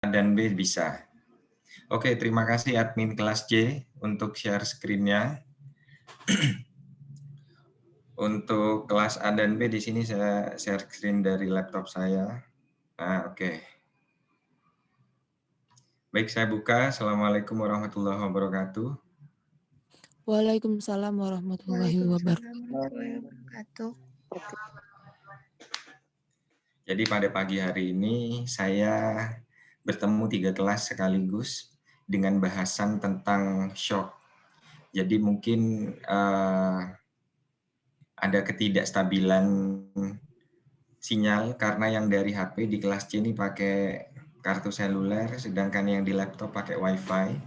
dan B bisa. Oke, terima kasih admin kelas J untuk share screen-nya. Untuk kelas A dan B di sini saya share screen dari laptop saya. Nah, oke. Baik, saya buka. Assalamualaikum warahmatullahi wabarakatuh. Waalaikumsalam warahmatullahi wabarakatuh. Jadi pada pagi hari ini saya bertemu 3 kelas sekaligus dengan bahasan tentang shock. Jadi mungkin ada ketidakstabilan sinyal karena yang dari HP di kelas C ini pakai kartu seluler, sedangkan yang di laptop pakai WiFi.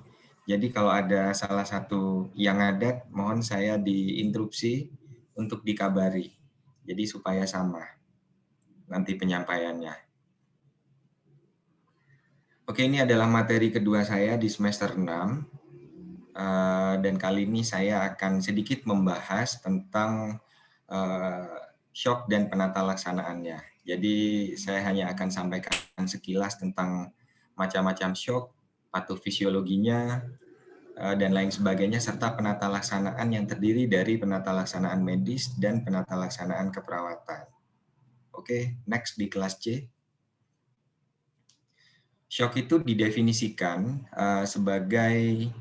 Jadi kalau ada salah satu yang ngadat, mohon saya diinterupsi untuk dikabari. Jadi supaya sama nanti penyampaiannya. Oke, ini adalah materi kedua saya di semester 6. Dan kali ini saya akan sedikit membahas tentang shock dan penata laksanaannya. Jadi saya hanya akan sampaikan sekilas tentang macam-macam shock, patofisiologinya, dan lain sebagainya, serta penata laksanaan yang terdiri dari penata laksanaan medis dan penata laksanaan keperawatan. Oke, next di kelas C. Shock itu didefinisikan sebagai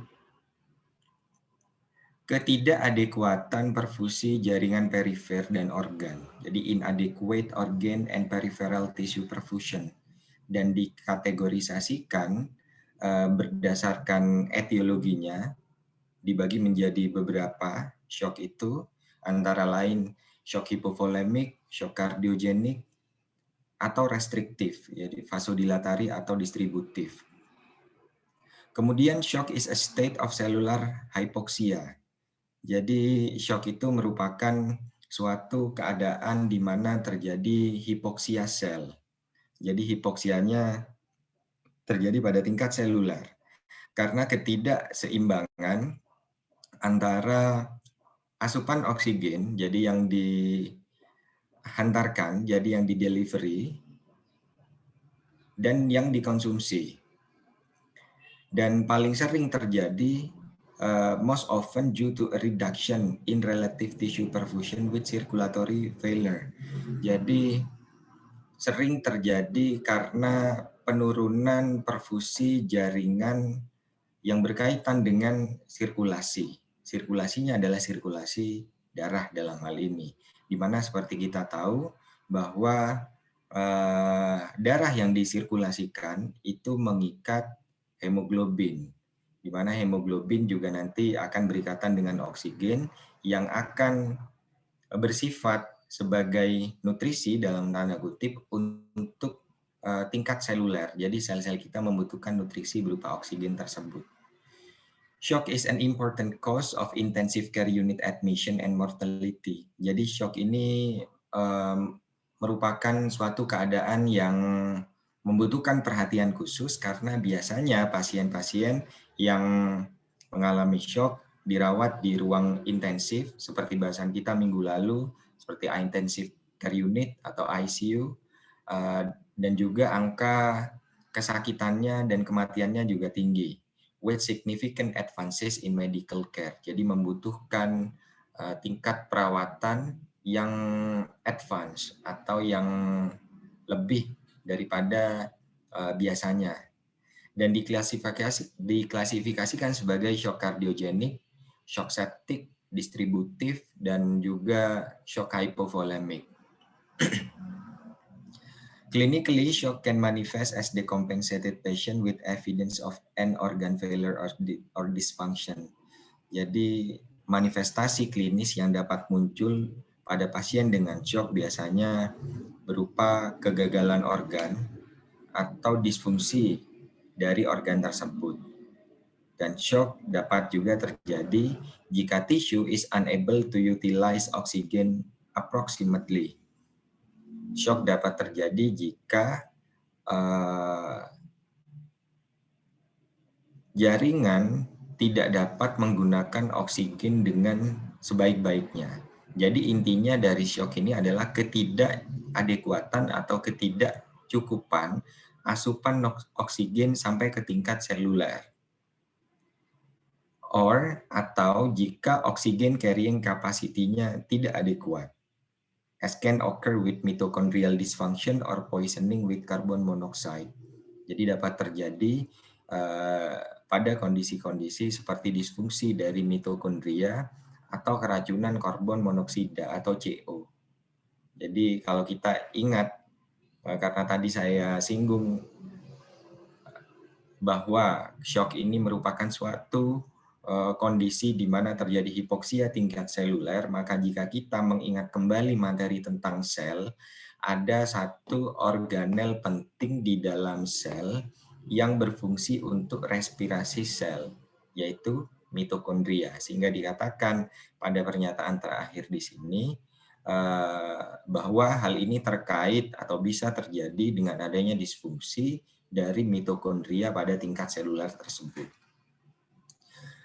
ketidakadekuatan perfusi jaringan perifer dan organ. Jadi inadequate organ and peripheral tissue perfusion. Dan dikategorisasikan berdasarkan etiologinya, dibagi menjadi beberapa shock itu, antara lain shock hipovolemik, shock kardiogenik, atau restriktif, jadi vasodilatari atau distributif. Kemudian shock is a state of cellular hypoxia. Jadi shock itu merupakan suatu keadaan di mana terjadi hipoksia sel. Jadi hipoksianya terjadi pada tingkat seluler karena ketidakseimbangan antara asupan oksigen, jadi yang dihantarkan, jadi yang didelivery, dan yang dikonsumsi. Dan paling sering terjadi most often due to a reduction in relative tissue perfusion with circulatory failure. Jadi sering terjadi karena penurunan perfusi jaringan yang berkaitan dengan sirkulasi. Sirkulasinya adalah sirkulasi darah dalam hal ini, di mana seperti kita tahu bahwa darah yang disirkulasikan itu mengikat hemoglobin, di mana hemoglobin juga nanti akan berikatan dengan oksigen yang akan bersifat sebagai nutrisi dalam tanda kutip untuk tingkat seluler. Jadi sel-sel kita membutuhkan nutrisi berupa oksigen tersebut. Shock is an important cause of intensive care unit admission and mortality. Jadi shock ini merupakan suatu keadaan yang membutuhkan perhatian khusus karena biasanya pasien-pasien yang mengalami shock dirawat di ruang intensif seperti bahasan kita minggu lalu, seperti intensive care unit atau ICU, dan juga angka kesakitannya dan kematiannya juga tinggi, with significant advances in medical care. Jadi membutuhkan tingkat perawatan yang advance atau yang lebih daripada biasanya. Dan diklasifikasikan sebagai shock kardiogenik, shock septic, distributif, dan juga shock hypovolemic. Clinically, shock can manifest as decompensated patient with evidence of end organ failure or dysfunction. Jadi manifestasi klinis yang dapat muncul pada pasien dengan shock biasanya berupa kegagalan organ atau disfungsi dari organ tersebut. Dan shock dapat juga terjadi jika tissue is unable to utilize oxygen approximately. Shock dapat terjadi jika jaringan tidak dapat menggunakan oksigen dengan sebaik-baiknya. Jadi intinya dari shock ini adalah ketidakadekuatan atau ketidakcukupan asupan oksigen sampai ke tingkat seluler. Atau jika oksigen carrying capacity-nya tidak adekuat, as can occur with mitochondrial dysfunction or poisoning with carbon monoxide. Jadi dapat terjadi pada kondisi-kondisi seperti disfungsi dari mitokondria atau keracunan karbon monoksida atau CO. Jadi kalau kita ingat, karena tadi saya singgung bahwa shock ini merupakan suatu kondisi di mana terjadi hipoksia tingkat seluler, maka jika kita mengingat kembali materi tentang sel, ada satu organel penting di dalam sel yang berfungsi untuk respirasi sel, yaitu mitokondria. Sehingga dikatakan pada pernyataan terakhir di sini bahwa hal ini terkait atau bisa terjadi dengan adanya disfungsi dari mitokondria pada tingkat seluler tersebut.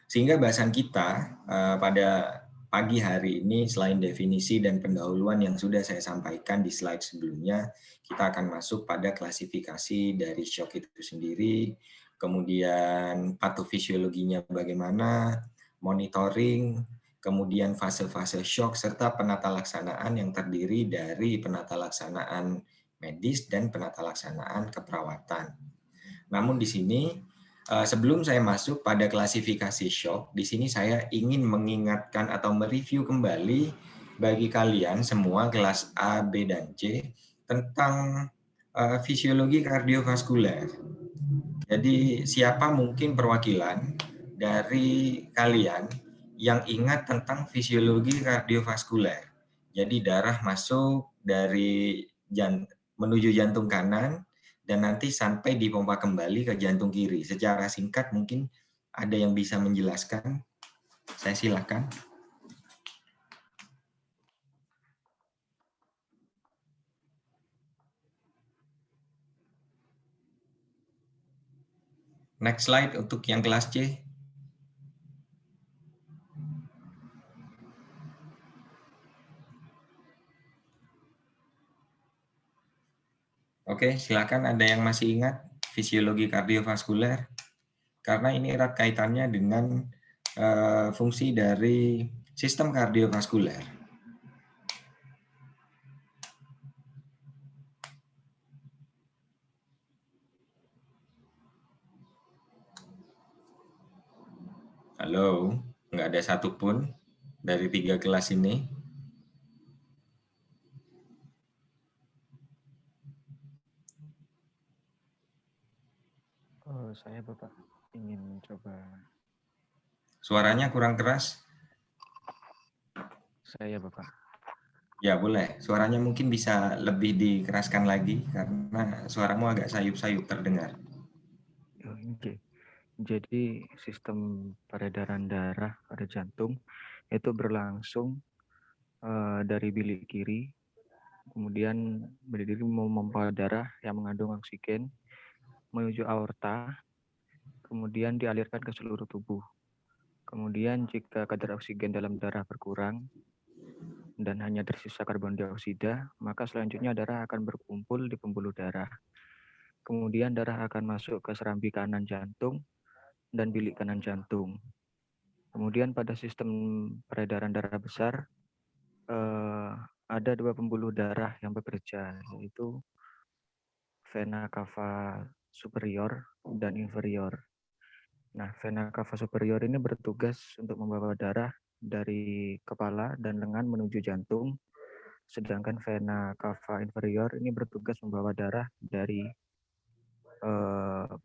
Sehingga bahasan kita pada pagi hari ini, selain definisi dan pendahuluan yang sudah saya sampaikan di slide sebelumnya, kita akan masuk pada klasifikasi dari shock itu sendiri, kemudian patofisiologinya bagaimana, monitoring, kemudian fase-fase shock, serta penata laksanaan yang terdiri dari penata laksanaan medis dan penata laksanaan keperawatan. Namun di sini sebelum saya masuk pada klasifikasi shock, di sini saya ingin mengingatkan atau mereview kembali bagi kalian semua kelas A, B, dan C tentang fisiologi kardiovaskuler. Jadi siapa mungkin perwakilan dari kalian yang ingat tentang fisiologi kardiovaskuler? Jadi darah masuk dari menuju jantung kanan, dan nanti sampai dipompa kembali ke jantung kiri. Secara singkat mungkin ada yang bisa menjelaskan? Saya silakan. Next slide untuk yang kelas C. Oke, silakan ada yang masih ingat fisiologi kardiovaskuler? Karena ini erat kaitannya dengan fungsi dari sistem kardiovaskuler. Halo, nggak ada satupun dari 3 kelas ini. Saya Bapak ingin coba. Suaranya kurang keras. Saya Bapak. Ya boleh, suaranya mungkin bisa lebih dikeraskan lagi karena suaramu agak sayup-sayup terdengar. Oke. Jadi sistem peredaran darah pada jantung itu berlangsung dari bilik kiri, kemudian berdiri memompa darah yang mengandung oksigen menuju aorta, kemudian dialirkan ke seluruh tubuh. Kemudian jika kadar oksigen dalam darah berkurang dan hanya tersisa karbon dioksida, maka selanjutnya darah akan berkumpul di pembuluh darah. Kemudian darah akan masuk ke serambi kanan jantung dan bilik kanan jantung. Kemudian pada sistem peredaran darah besar, ada 2 pembuluh darah yang bekerja, yaitu vena cava superior dan inferior. Nah, vena cava superior ini bertugas untuk membawa darah dari kepala dan lengan menuju jantung, sedangkan vena cava inferior ini bertugas membawa darah dari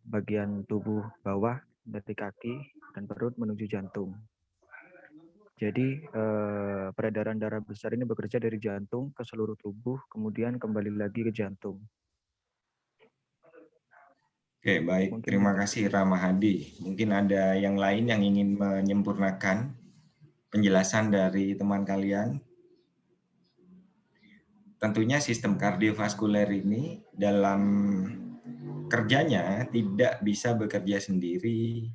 bagian tubuh bawah, dari kaki dan perut menuju jantung. Jadi peredaran darah besar ini bekerja dari jantung ke seluruh tubuh, kemudian kembali lagi ke jantung. Oke, baik. Terima kasih Ramahadi. Mungkin ada yang lain yang ingin menyempurnakan penjelasan dari teman kalian. Tentunya sistem kardiovaskuler ini dalam kerjanya tidak bisa bekerja sendiri,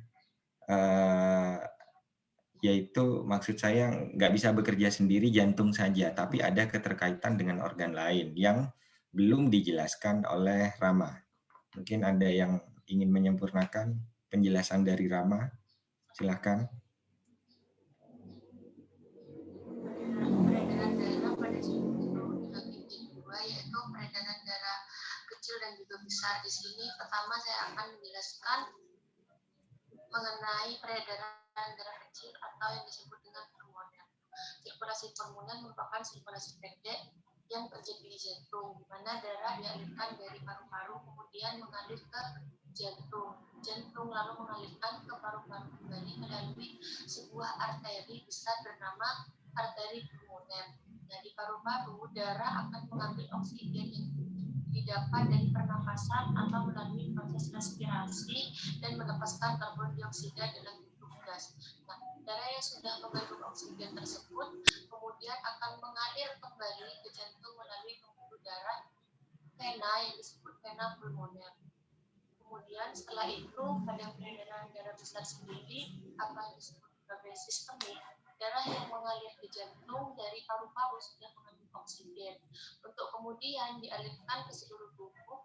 yaitu maksud saya nggak bisa bekerja sendiri jantung saja, tapi ada keterkaitan dengan organ lain yang belum dijelaskan oleh Rama. Mungkin ada yang ingin menyempurnakan penjelasan dari Rama, silahkan. Peredaran darah pada seluruh dibagi menjadi dua, yaitu peredaran darah kecil dan juga besar. Di sini pertama saya akan menjelaskan mengenai peredaran darah kecil atau yang disebut dengan pulmoner. Sirkulasi pulmoner merupakan sirkulasi pendek yang terjadi di jantung, di mana darah dialirkan dari paru-paru kemudian mengalir ke jantung. Jantung lalu mengalirkan ke paru-paru kembali melalui sebuah arteri besar bernama arteri pulmoner. Nah, di paru-paru darah akan mengambil oksigen yang didapat dari pernapasan atau melalui proses respirasi dan melepaskan karbon dioksida dalam bentuk gas. Nah, darah yang sudah mengandung oksigen tersebut kemudian akan mengalir kembali ke jantung melalui pembuluh darah vena yang disebut vena pulmoner. Kemudian setelah itu pada peredaran darah besar sendiri apa yang disebut sebagai sistemik, darah yang mengalir ke jantung dari paru-paru sudah mengandung oksigen untuk kemudian dialirkan ke seluruh tubuh.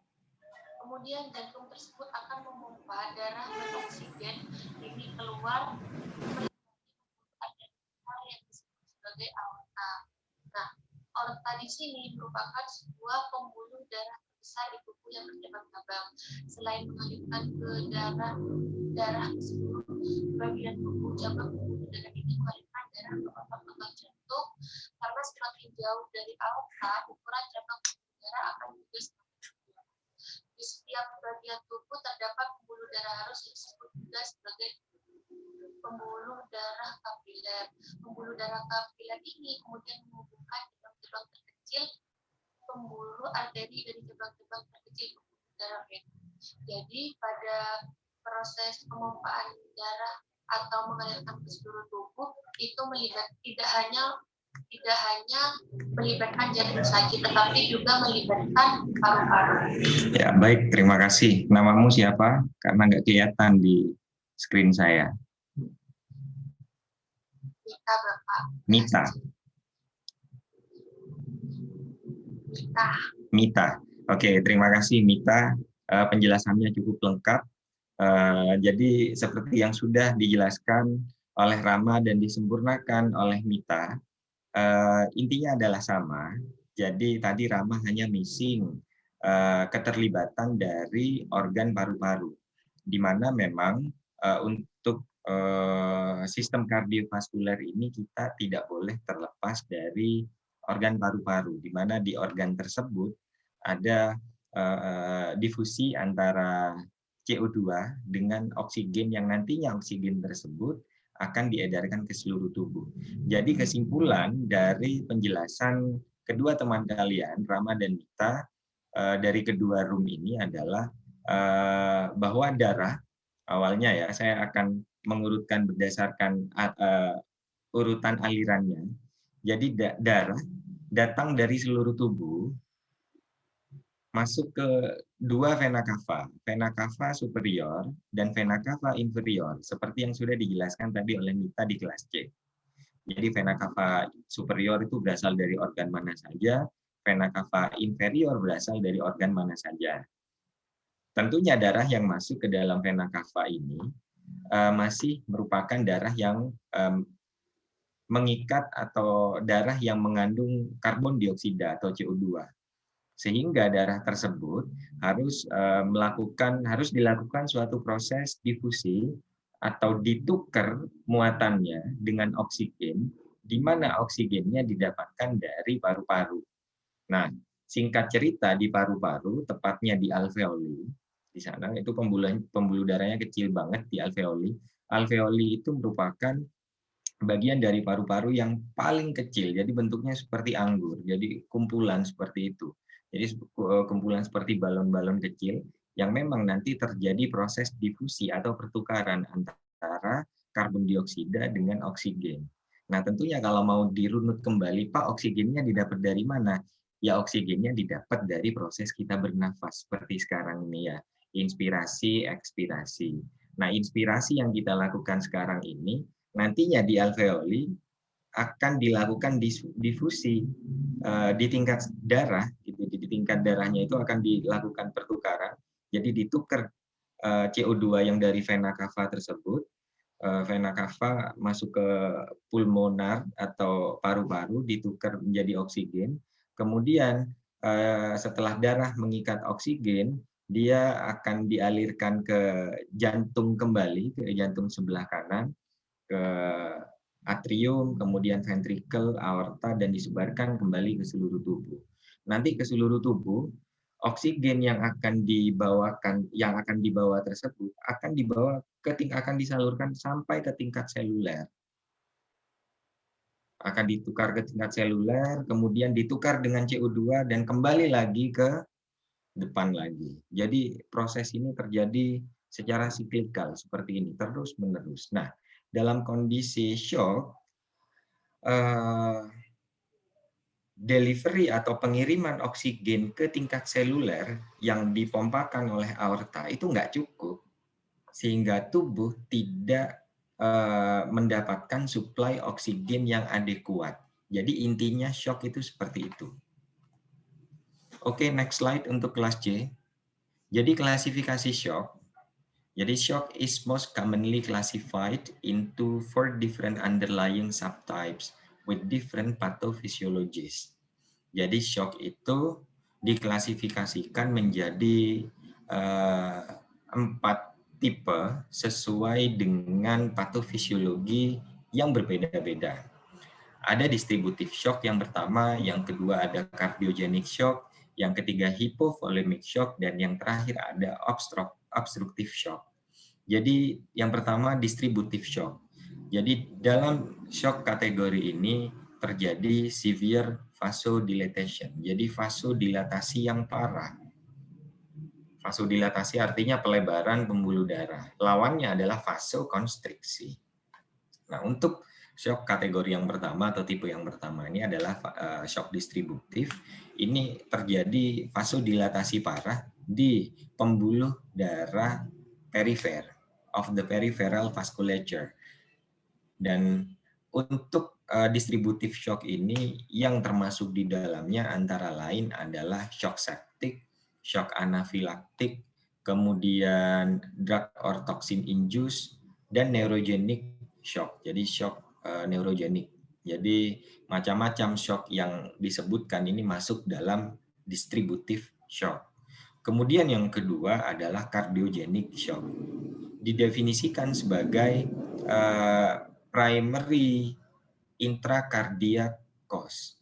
Kemudian jantung tersebut akan memompa darah dan oksigen ini keluar yang disebut sebagai aorta. Nah, aorta di sini merupakan sebuah pembuluh darah besar di tubuh yang bercabang-cabang. Selain mengalirkan ke darah ke seluruh bagian tubuh, cabang pembuluh darah ini mengalirkan darah ke otot-otot jantung. Karena semakin jauh dari aorta, ukuran cabang pembuluh darah akan juga semakin kecil. Di setiap bagian tubuh terdapat pembuluh darah halus yang disebut juga sebagai pembuluh darah kapiler. Pembuluh darah kapiler ini kemudian menghubungkan cabang-cabang terkecil pembuluh arteri dari cabang-cabang terkecil pembuluh darah vena. Jadi pada proses pemompaan darah atau mengalirkan ke seluruh tubuh itu tidak hanya melibatkan jantung saja, tetapi juga melibatkan paru-paru. Ya, baik, terima kasih. Namamu siapa? Karena nggak kelihatan di screen saya. Mita, Bapak. Mita. Mita. Oke, terima kasih Mita. Penjelasannya cukup lengkap. Jadi seperti yang sudah dijelaskan oleh Rama dan disempurnakan oleh Mita, intinya adalah sama. Jadi tadi Rama hanya missing keterlibatan dari organ paru-paru, di mana memang untuk sistem kardiovaskuler ini kita tidak boleh terlepas dari organ paru-paru, di mana di organ tersebut ada difusi antara CO2 dengan oksigen yang nantinya oksigen tersebut akan diedarkan ke seluruh tubuh. Jadi kesimpulan dari penjelasan kedua teman kalian, Rama dan Mita, dari kedua room ini adalah bahwa darah, awalnya ya, saya akan mengurutkan berdasarkan urutan alirannya. Jadi darah datang dari seluruh tubuh, masuk ke dua vena cava superior dan vena cava inferior, seperti yang sudah dijelaskan tadi oleh Mita di kelas C. Jadi vena cava superior itu berasal dari organ mana saja, vena cava inferior berasal dari organ mana saja. Tentunya darah yang masuk ke dalam vena cava ini masih merupakan darah yang mengikat atau darah yang mengandung karbon dioksida atau CO2. Sehingga darah tersebut harus dilakukan suatu proses difusi atau ditukar muatannya dengan oksigen, di mana oksigennya didapatkan dari paru-paru. Nah, singkat cerita di paru-paru, tepatnya di alveoli, di sana itu pembuluh darahnya kecil banget di alveoli. Alveoli itu merupakan bagian dari paru-paru yang paling kecil, jadi bentuknya seperti anggur, jadi kumpulan seperti itu. Jadi kumpulan seperti balon-balon kecil yang memang nanti terjadi proses difusi atau pertukaran antara karbon dioksida dengan oksigen. Nah, tentunya kalau mau dirunut kembali, Pak, oksigennya didapat dari mana? Ya, oksigennya didapat dari proses kita bernafas seperti sekarang ini ya, inspirasi, ekspirasi. Nah, inspirasi yang kita lakukan sekarang ini nantinya di alveoli akan dilakukan difusi di tingkat darah, gitu. Di tingkat darahnya itu akan dilakukan pertukaran Jadi ditukar CO2 yang dari vena cava tersebut, vena cava masuk ke pulmonar atau paru-paru, ditukar menjadi oksigen. Kemudian setelah darah mengikat oksigen, dia akan dialirkan ke jantung kembali, ke jantung sebelah kanan, ke atrium, kemudian ventrikel, aorta, dan disebarkan kembali ke seluruh tubuh. Nanti ke seluruh tubuh, oksigen yang akan dibawa tersebut akan disalurkan sampai ke tingkat seluler. Akan ditukar ke tingkat seluler, kemudian ditukar dengan CO2 dan kembali lagi ke depan lagi. Jadi proses ini terjadi secara siklikal seperti ini, terus-menerus. Nah, dalam kondisi shock, delivery atau pengiriman oksigen ke tingkat seluler yang dipompakan oleh aorta itu nggak cukup, sehingga tubuh tidak mendapatkan suplai oksigen yang adekuat. Jadi intinya shock itu seperti itu. Oke, next slide untuk kelas C. Jadi klasifikasi shock. Jadi shock is most commonly classified into 4 different underlying subtypes with different pathophysiologies. Jadi shock itu diklasifikasikan menjadi 4 tipe sesuai dengan patofisiologi yang berbeda-beda. Ada distributive shock yang pertama, yang kedua ada cardiogenic shock, yang ketiga hypovolemic shock, dan yang terakhir ada obstructive shock. Jadi yang pertama distributive shock. Jadi dalam shock kategori ini terjadi severe vasodilatation. Jadi vasodilatasi yang parah. Vasodilatasi artinya pelebaran pembuluh darah. Lawannya adalah vasokonstriksi. Nah, untuk shock kategori yang pertama atau tipe yang pertama ini adalah shock distributif. Ini terjadi vasodilatasi parah di pembuluh darah perifer of the peripheral vasculature. Dan untuk distributive shock ini yang termasuk di dalamnya antara lain adalah shock septic, shock anafilaktik, kemudian drug or toxin induced, dan neurogenic shock. Jadi shock neurogenik. Jadi macam-macam shock yang disebutkan ini masuk dalam distributive shock. Kemudian yang kedua adalah cardiogenic shock. Didefinisikan sebagai primary intracardiac cause,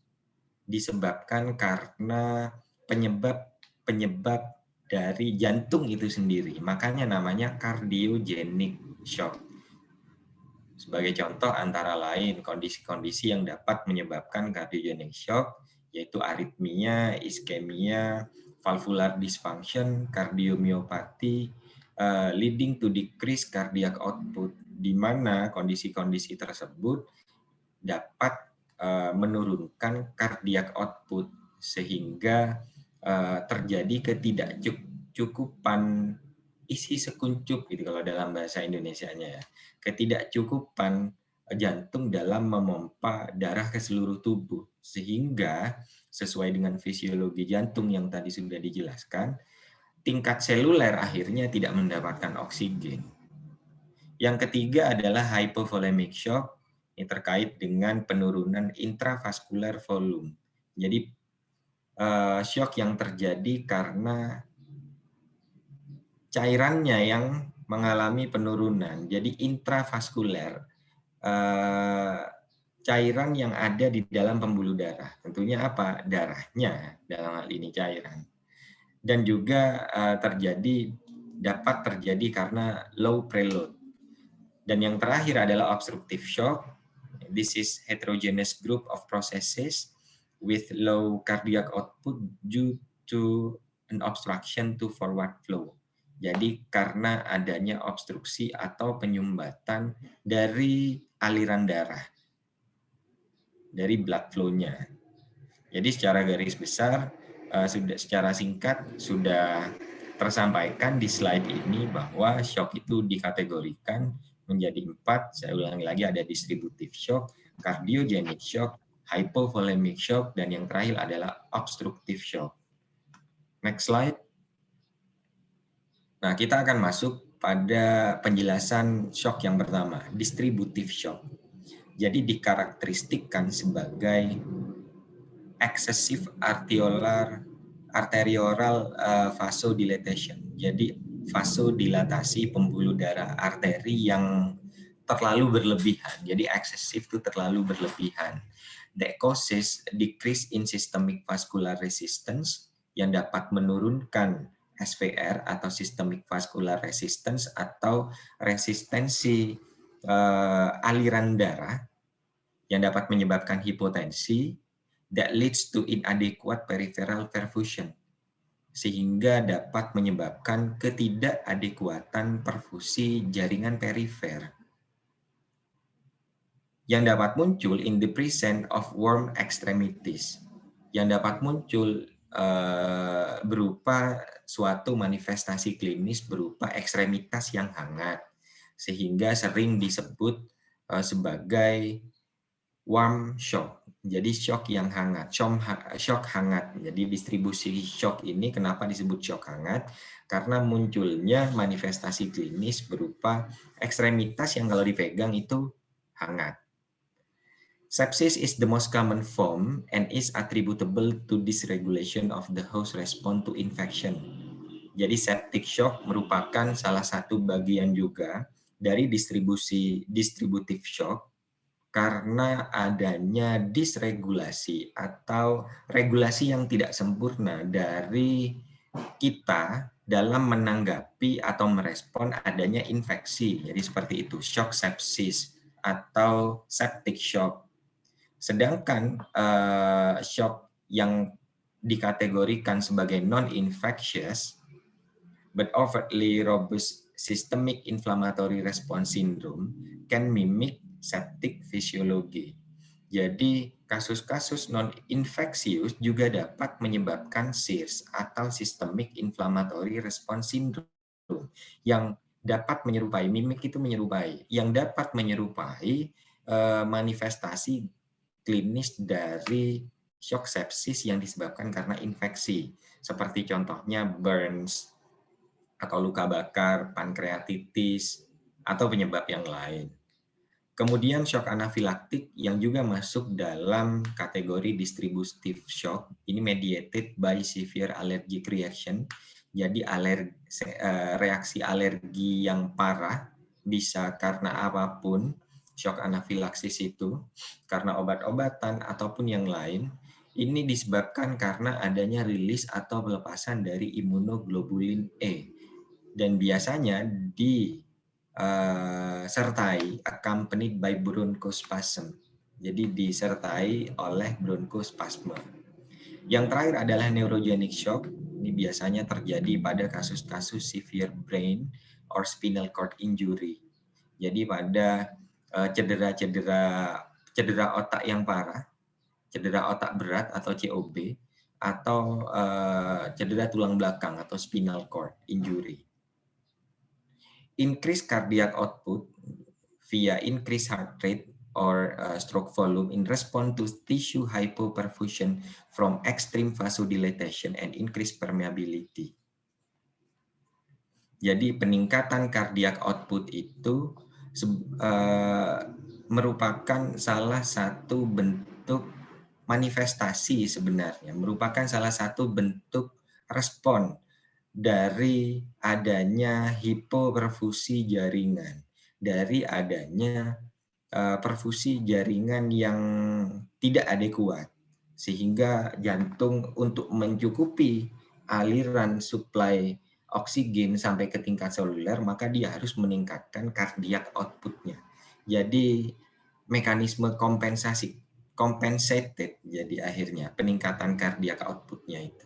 disebabkan karena penyebab dari jantung itu sendiri. Makanya namanya cardiogenic shock. Sebagai contoh antara lain kondisi-kondisi yang dapat menyebabkan cardiogenic shock yaitu aritmia, iskemia, valvular dysfunction, kardiomyopati, leading to decreased cardiac output, di mana kondisi-kondisi tersebut dapat menurunkan cardiac output sehingga terjadi ketidakcukupan isi sekuncup gitu kalau dalam bahasa Indonesianya ya, ketidakcukupan jantung dalam memompa darah ke seluruh tubuh sehingga sesuai dengan fisiologi jantung yang tadi sudah dijelaskan, tingkat seluler akhirnya tidak mendapatkan oksigen. Yang ketiga adalah hypovolemic shock. Ini terkait dengan penurunan intravaskular volume. Jadi shock yang terjadi karena cairannya yang mengalami penurunan. Jadi intravaskuler, cairan yang ada di dalam pembuluh darah. Tentunya apa? Darahnya dalam hal ini cairan. Dan juga dapat terjadi karena low preload. Dan yang terakhir adalah obstructive shock. This is heterogeneous group of processes with low cardiac output due to an obstruction to forward flow. Jadi karena adanya obstruksi atau penyumbatan dari aliran darah, dari blood flow-nya. Jadi secara garis besar, secara singkat sudah tersampaikan di slide ini bahwa shock itu dikategorikan menjadi 4, saya ulangi lagi, ada distributive shock, cardiogenic shock, hypovolemic shock, dan yang terakhir adalah obstructive shock. Next slide. Nah, kita akan masuk pada penjelasan shock yang pertama, distributive shock. Jadi dikarakteristikkan sebagai excessive arterioral vasodilatation. Jadi vasodilatasi pembuluh darah arteri yang terlalu berlebihan. Jadi excessive itu terlalu berlebihan. That causes decrease in systemic vascular resistance yang dapat menurunkan SVR atau systemic vascular resistance atau resistensi aliran darah yang dapat menyebabkan hipotensi that leads to inadequate peripheral perfusion sehingga dapat menyebabkan ketidakadekuatan perfusi jaringan perifer yang dapat muncul in the presence of warm extremities yang dapat muncul berupa suatu manifestasi klinis berupa ekstremitas yang hangat sehingga sering disebut sebagai warm shock. Jadi shock yang hangat, shock hangat. Jadi distribusi shock ini kenapa disebut shock hangat? Karena munculnya manifestasi klinis berupa ekstremitas yang kalau dipegang itu hangat. Sepsis is the most common form and is attributable to dysregulation of the host response to infection. Jadi septic shock merupakan salah satu bagian juga dari distributive shock karena adanya disregulasi atau regulasi yang tidak sempurna dari kita dalam menanggapi atau merespon adanya infeksi. Jadi seperti itu, shock sepsis atau septic shock. Sedangkan shock yang dikategorikan sebagai non-infectious but overtly robust systemic inflammatory response syndrome can mimic septic physiology. Jadi kasus-kasus non-infeksius juga dapat menyebabkan SIRS atau systemic inflammatory response syndrome yang dapat menyerupai, mimik itu menyerupai, yang dapat menyerupai manifestasi klinis dari shock sepsis yang disebabkan karena infeksi. Seperti contohnya burns, atau luka bakar, pankreatitis, atau penyebab yang lain. Kemudian shock anafilaktik yang juga masuk dalam kategori distributive shock, ini mediated by severe allergic reaction. Jadi reaksi alergi yang parah bisa karena apapun, shock anafilaksis itu, karena obat-obatan ataupun yang lain, ini disebabkan karena adanya rilis atau pelepasan dari imunoglobulin E. Dan biasanya disertai accompanied by bronchospasm. Jadi disertai oleh bronchospasme. Yang terakhir adalah neurogenic shock. Ini biasanya terjadi pada kasus-kasus severe brain or spinal cord injury. Jadi pada cedera otak yang parah, cedera otak berat atau COB, atau cedera tulang belakang atau spinal cord injury. Increase cardiac output via increased heart rate or stroke volume in response to tissue hypoperfusion from extreme vasodilatation and increased permeability. Jadi peningkatan cardiac output itu merupakan salah satu bentuk manifestasi sebenarnya, merupakan salah satu bentuk respon dari adanya hipoperfusi jaringan, dari adanya perfusi jaringan yang tidak adekuat, sehingga jantung untuk mencukupi aliran suplai oksigen sampai ke tingkat seluler, maka dia harus meningkatkan cardiac output-nya. Jadi mekanisme compensated, jadi akhirnya peningkatan cardiac output-nya itu.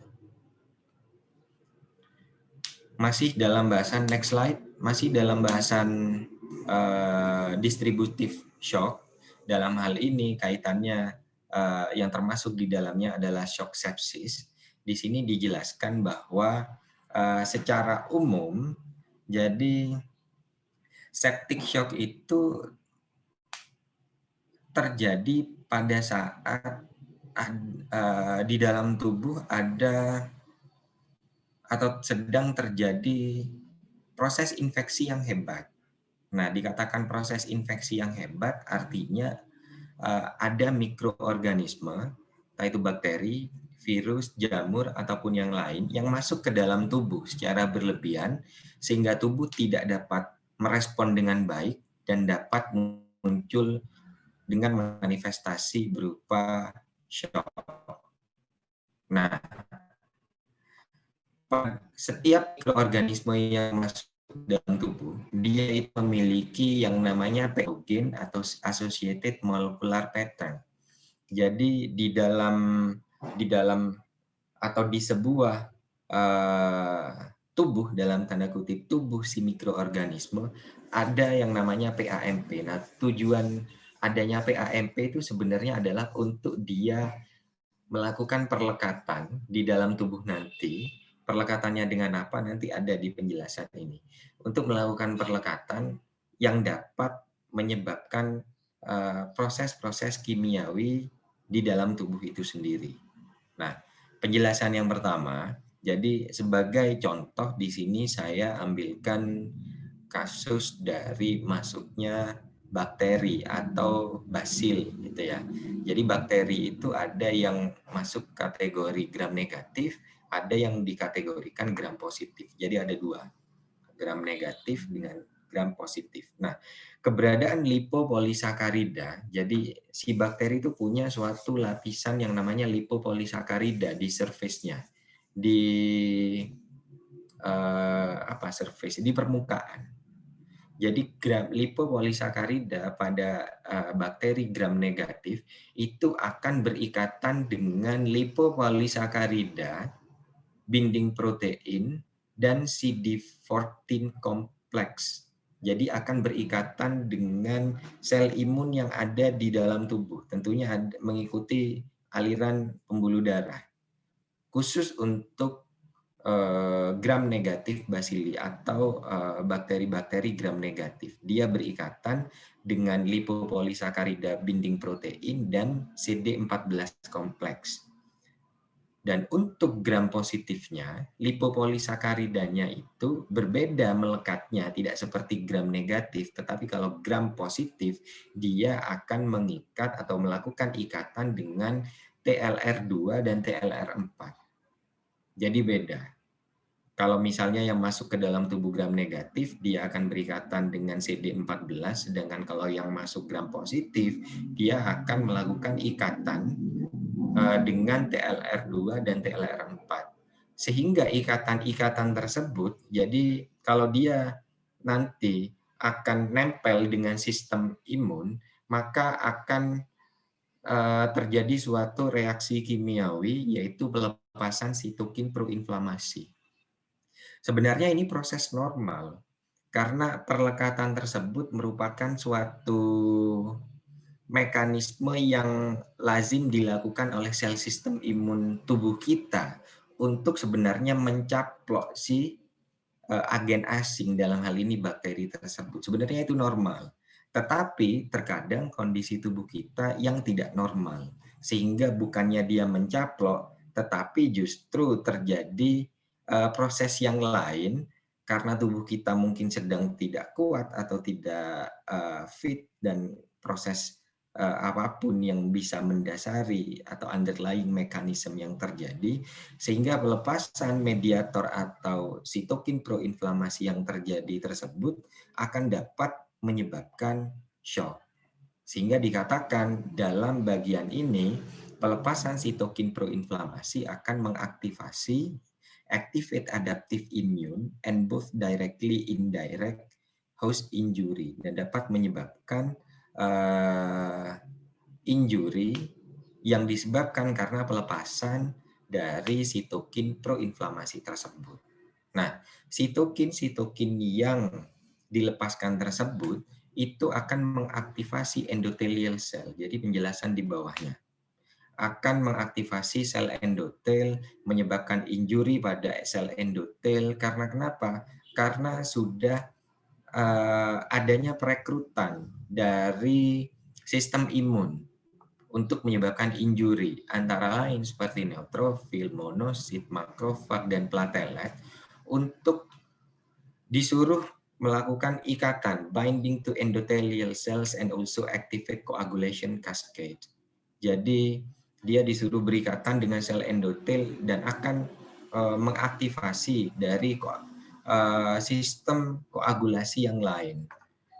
Masih dalam bahasan, next slide, masih dalam bahasan distributive shock. Dalam hal ini kaitannya yang termasuk di dalamnya adalah shock sepsis. Di sini dijelaskan bahwa secara umum, jadi septic shock itu terjadi pada saat di dalam tubuh ada atau sedang terjadi proses infeksi yang hebat. Nah, dikatakan proses infeksi yang hebat artinya ada mikroorganisme, entah itu bakteri, virus, jamur, ataupun yang lain, yang masuk ke dalam tubuh secara berlebihan, sehingga tubuh tidak dapat merespon dengan baik dan dapat muncul dengan manifestasi berupa shock. Nah, setiap mikroorganisme yang masuk dalam tubuh, dia itu memiliki yang namanya patogen atau associated molecular pattern. Jadi di dalam atau di sebuah tubuh, dalam tanda kutip tubuh si mikroorganisme, ada yang namanya PAMP. Nah, tujuan adanya PAMP itu sebenarnya adalah untuk dia melakukan perlekatan di dalam tubuh nanti. Perlekatannya dengan apa nanti ada di penjelasan ini. Untuk melakukan perlekatan yang dapat menyebabkan proses-proses kimiawi di dalam tubuh itu sendiri. Nah, penjelasan yang pertama, jadi sebagai contoh di sini saya ambilkan kasus dari masuknya bakteri atau basil gitu ya. Jadi bakteri itu ada yang masuk kategori gram negatif, ada yang dikategorikan gram positif. Jadi ada dua, gram negatif dengan gram positif. Nah, keberadaan lipopolisakarida, jadi si bakteri itu punya suatu lapisan yang namanya lipopolisakarida di surface-nya, di surface, di permukaan. Jadi lipopolisakarida pada bakteri gram negatif itu akan berikatan dengan lipopolisakarida binding protein dan CD14 kompleks. Jadi akan berikatan dengan sel imun yang ada di dalam tubuh. Tentunya mengikuti aliran pembuluh darah. Khusus untuk gram negatif Bacilli atau bakteri-bakteri gram negatif. Dia berikatan dengan lipopolisakarida binding protein dan CD14 kompleks. Dan untuk gram positifnya, lipopolisakaridanya itu berbeda melekatnya, tidak seperti gram negatif, tetapi kalau gram positif, dia akan mengikat atau melakukan ikatan dengan TLR2 dan TLR4. Jadi beda. Kalau misalnya yang masuk ke dalam tubuh gram negatif, dia akan berikatan dengan CD14, sedangkan kalau yang masuk gram positif, dia akan melakukan ikatan dengan TLR2 dan TLR4. Sehingga ikatan-ikatan tersebut, jadi kalau dia nanti akan nempel dengan sistem imun, maka akan terjadi suatu reaksi kimiawi, yaitu pelepasan sitokin proinflamasi. Sebenarnya ini proses normal, karena perlekatan tersebut merupakan suatu mekanisme yang lazim dilakukan oleh sel sistem imun tubuh kita untuk sebenarnya mencaplok si agen asing, dalam hal ini bakteri tersebut. Sebenarnya itu normal. Tetapi terkadang kondisi tubuh kita yang tidak normal, sehingga bukannya dia mencaplok, tetapi justru terjadi proses yang lain karena tubuh kita mungkin sedang tidak kuat atau tidak fit, dan proses apapun yang bisa mendasari atau underlying mechanism yang terjadi, sehingga pelepasan mediator atau sitokin proinflamasi yang terjadi tersebut akan dapat menyebabkan shock. Sehingga dikatakan dalam bagian ini, pelepasan sitokin proinflamasi akan mengaktifasi activate adaptive immune and both directly indirect host injury, dan dapat menyebabkan injury yang disebabkan karena pelepasan dari sitokin proinflamasi tersebut. Nah, sitokin-sitokin yang dilepaskan tersebut itu akan mengaktifasi endothelial cell. Jadi penjelasan di bawahnya. Akan mengaktifasi sel endotel, menyebabkan injury pada sel endotel. Karena kenapa? Karena sudah adanya perekrutan dari sistem imun untuk menyebabkan injury, antara lain seperti neutrofil, monosit, makrofag, dan platelet, untuk disuruh melakukan ikatan, binding to endothelial cells and also activate coagulation cascade. Jadi dia disuruh berikatan dengan sel endotel dan akan mengaktifasi dari sistem koagulasi yang lain.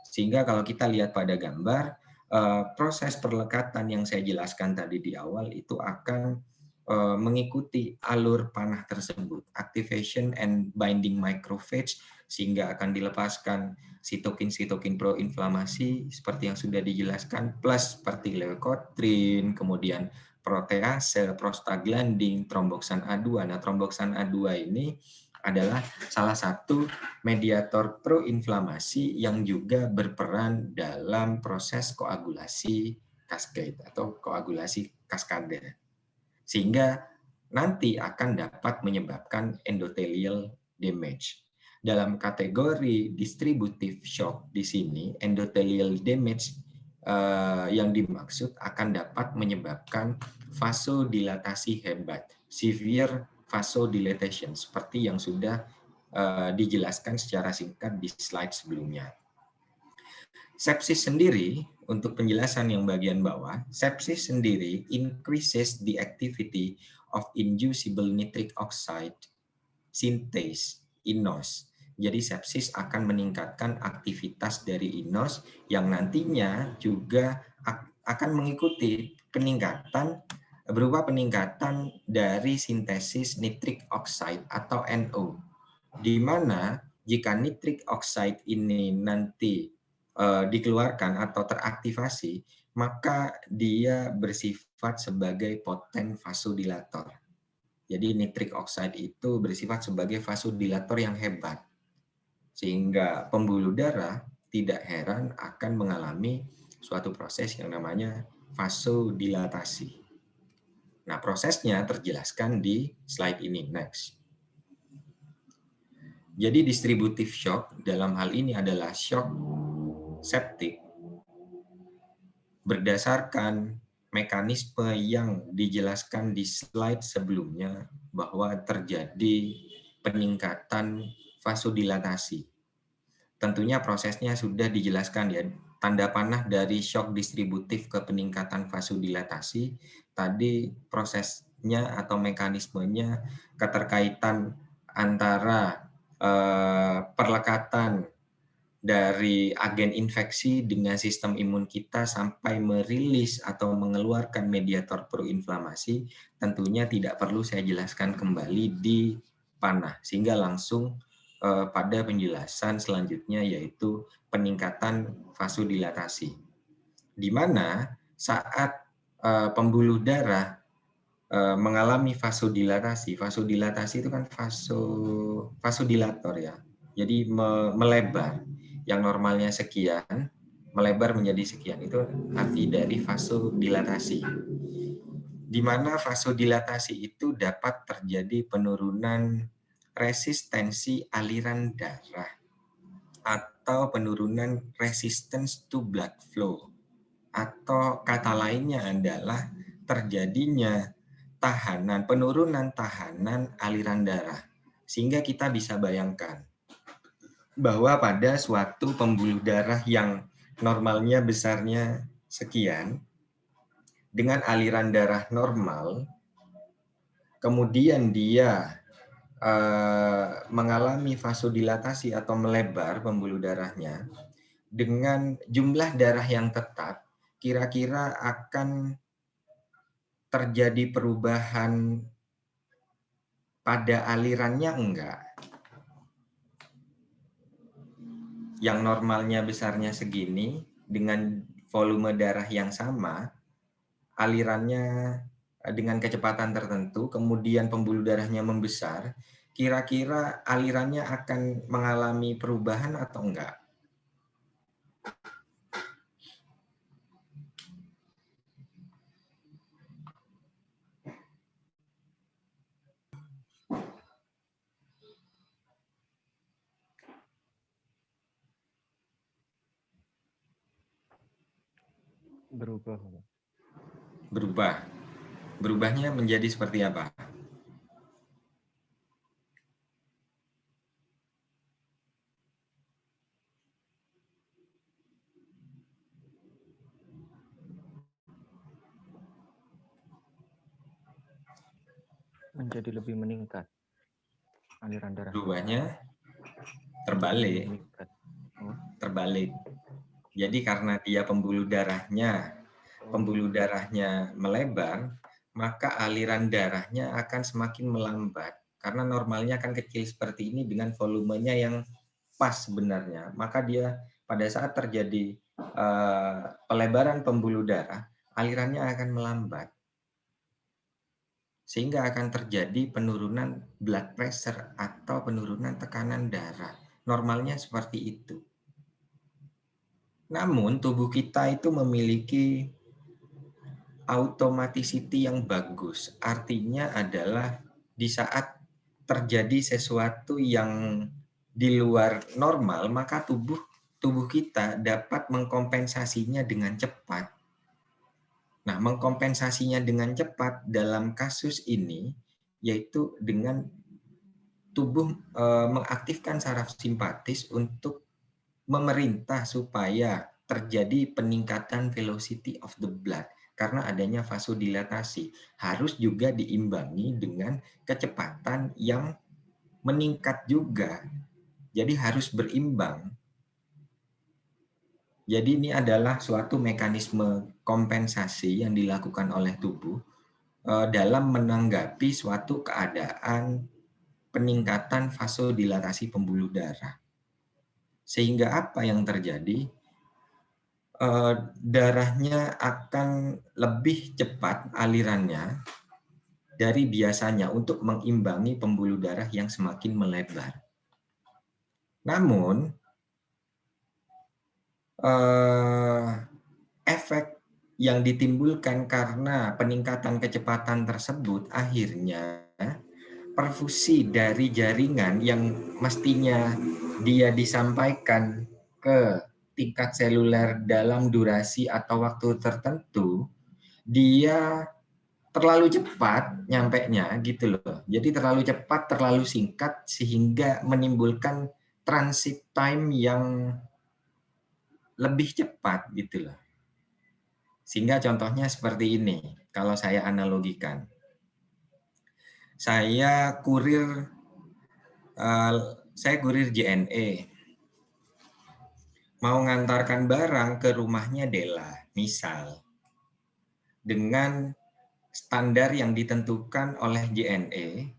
Sehingga kalau kita lihat pada gambar, proses perlekatan yang saya jelaskan tadi di awal itu akan mengikuti alur panah tersebut, activation and binding macrophage, sehingga akan dilepaskan sitokin-sitokin proinflamasi seperti yang sudah dijelaskan, plus seperti leukotriene, kemudian protease, prostaglandin, tromboksan A2. Nah, tromboksan A2 ini adalah salah satu mediator proinflamasi yang juga berperan dalam proses koagulasi cascade atau koagulasi kaskade. Sehingga nanti akan dapat menyebabkan endothelial damage. Dalam kategori distributive shock di sini, endothelial damage yang dimaksud akan dapat menyebabkan vasodilatasi hebat, severe vasodilatation, seperti yang sudah dijelaskan secara singkat di slide sebelumnya. Sepsis sendiri, untuk penjelasan yang bagian bawah, sepsis sendiri increases the activity of inducible nitric oxide synthase, INOS. Jadi sepsis akan meningkatkan aktivitas dari INOS yang nantinya juga akan mengikuti peningkatan berupa peningkatan dari sintesis nitric oxide atau NO. Di mana jika nitric oxide ini nanti dikeluarkan atau teraktivasi, maka dia bersifat sebagai poten vasodilator. Jadi nitric oxide itu bersifat sebagai vasodilator yang hebat. Sehingga pembuluh darah tidak heran akan mengalami suatu proses yang namanya vasodilatasi. Nah, prosesnya terjelaskan di slide ini. Next. Jadi distributive shock dalam hal ini adalah shock septik berdasarkan mekanisme yang dijelaskan di slide sebelumnya bahwa terjadi peningkatan vasodilatasi. Tentunya prosesnya sudah dijelaskan ya, tanda panah dari shock distributif ke peningkatan vasodilatasi. Tadi prosesnya atau mekanismenya keterkaitan antara perlekatan dari agen infeksi dengan sistem imun kita sampai merilis atau mengeluarkan mediator proinflamasi, tentunya tidak perlu saya jelaskan kembali di panah, sehingga langsung pada penjelasan selanjutnya yaitu peningkatan vasodilatasi. Di mana saat pembuluh darah mengalami vasodilatasi itu kan vasodilator ya, jadi melebar. Yang normalnya sekian, melebar menjadi sekian. Itu arti dari vasodilatasi. Di mana vasodilatasi itu dapat terjadi penurunan resistensi aliran darah atau penurunan resistance to blood flow. Atau kata lainnya adalah terjadinya penurunan tahanan aliran darah. Sehingga kita bisa bayangkan bahwa pada suatu pembuluh darah yang normalnya besarnya sekian, dengan aliran darah normal, kemudian dia mengalami vasodilatasi atau melebar pembuluh darahnya, dengan jumlah darah yang tetap, kira-kira akan terjadi perubahan pada alirannya enggak? Yang normalnya besarnya segini, dengan volume darah yang sama, alirannya dengan kecepatan tertentu, kemudian pembuluh darahnya membesar, kira-kira alirannya akan mengalami perubahan atau enggak? Berubah. Berubahnya menjadi seperti apa? menjadi lebih meningkat aliran darah. Berubahnya Menjadi terbalik. meningkat. Oh, Terbalik. Jadi karena dia pembuluh darahnya melebar, maka aliran darahnya akan semakin melambat. Karena normalnya akan kecil seperti ini dengan volumenya yang pas sebenarnya. Maka dia pada saat terjadi pelebaran pembuluh darah, alirannya akan melambat. Sehingga akan terjadi penurunan blood pressure atau penurunan tekanan darah. Normalnya seperti itu. Namun tubuh kita itu memiliki automaticity yang bagus. Artinya adalah di saat terjadi sesuatu yang di luar normal, maka tubuh kita dapat mengkompensasinya dengan cepat. Nah, mengkompensasinya dengan cepat dalam kasus ini yaitu dengan tubuh mengaktifkan saraf simpatis untuk memerintah supaya terjadi peningkatan velocity of the blood karena adanya vasodilatasi. Harus juga diimbangi dengan kecepatan yang meningkat juga. Jadi harus berimbang. Jadi ini adalah suatu mekanisme kompensasi yang dilakukan oleh tubuh dalam menanggapi suatu keadaan peningkatan vasodilatasi pembuluh darah. Sehingga apa yang terjadi? Darahnya akan lebih cepat alirannya dari biasanya untuk mengimbangi pembuluh darah yang semakin melebar. Namun, efek yang ditimbulkan karena peningkatan kecepatan tersebut akhirnya perfusi dari jaringan yang mestinya dia disampaikan ke tingkat seluler dalam durasi atau waktu tertentu, dia terlalu cepat nyampenya gitu loh. Jadi terlalu cepat, terlalu singkat sehingga menimbulkan transit time yang lebih cepat gitu loh. Sehingga contohnya seperti ini, kalau saya analogikan. Saya kurir JNE. Mau ngantarkan barang ke rumahnya Della, misal. Dengan standar yang ditentukan oleh JNE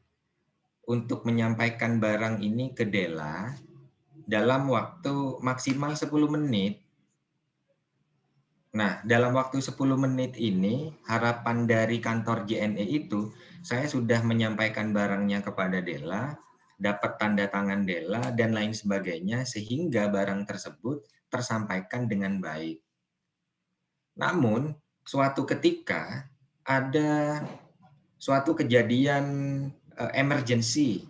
untuk menyampaikan barang ini ke Della dalam waktu maksimal 10 menit. Nah, dalam waktu 10 menit ini, harapan dari kantor JNE itu, saya sudah menyampaikan barangnya kepada Della, dapat tanda tangan Della, dan lain sebagainya, sehingga barang tersebut tersampaikan dengan baik. Namun, suatu ketika ada suatu kejadian emergency,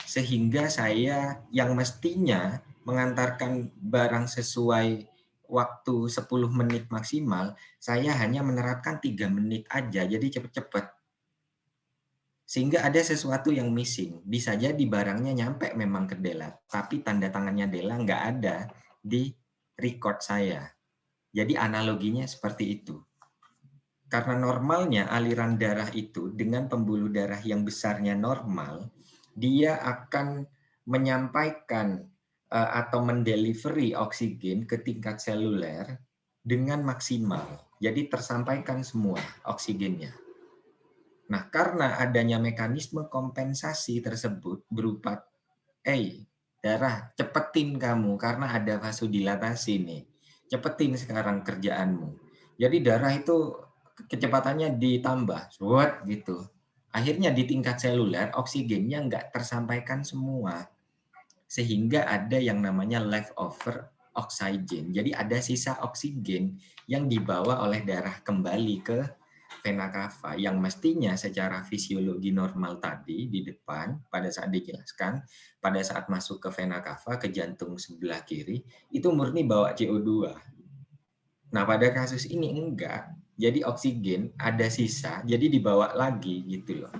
sehingga saya yang mestinya mengantarkan barang sesuai waktu 10 menit maksimal, saya hanya menerapkan 3 menit aja, jadi cepet-cepet. Sehingga ada sesuatu yang missing. Bisa jadi barangnya nyampe memang ke Della, tapi tanda tangannya Della nggak ada di record saya. Jadi analoginya seperti itu. Karena normalnya aliran darah itu dengan pembuluh darah yang besarnya normal, dia akan menyampaikan atau mendelivery oksigen ke tingkat seluler dengan maksimal. Jadi tersampaikan semua oksigennya. Nah, karena adanya mekanisme kompensasi tersebut berupa, darah, cepetin kamu karena ada vasodilatasi nih. Cepetin sekarang kerjaanmu. Jadi darah itu kecepatannya ditambah, gitu. Akhirnya di tingkat seluler oksigennya nggak tersampaikan semua. Sehingga ada yang namanya leftover oksigen. Jadi ada sisa oksigen yang dibawa oleh darah kembali ke vena cava yang mestinya secara fisiologi normal tadi di depan pada saat dijelaskan, pada saat masuk ke vena cava ke jantung sebelah kiri itu murni bawa CO2. Nah, pada kasus ini enggak. Jadi oksigen ada sisa, jadi dibawa lagi gitu loh.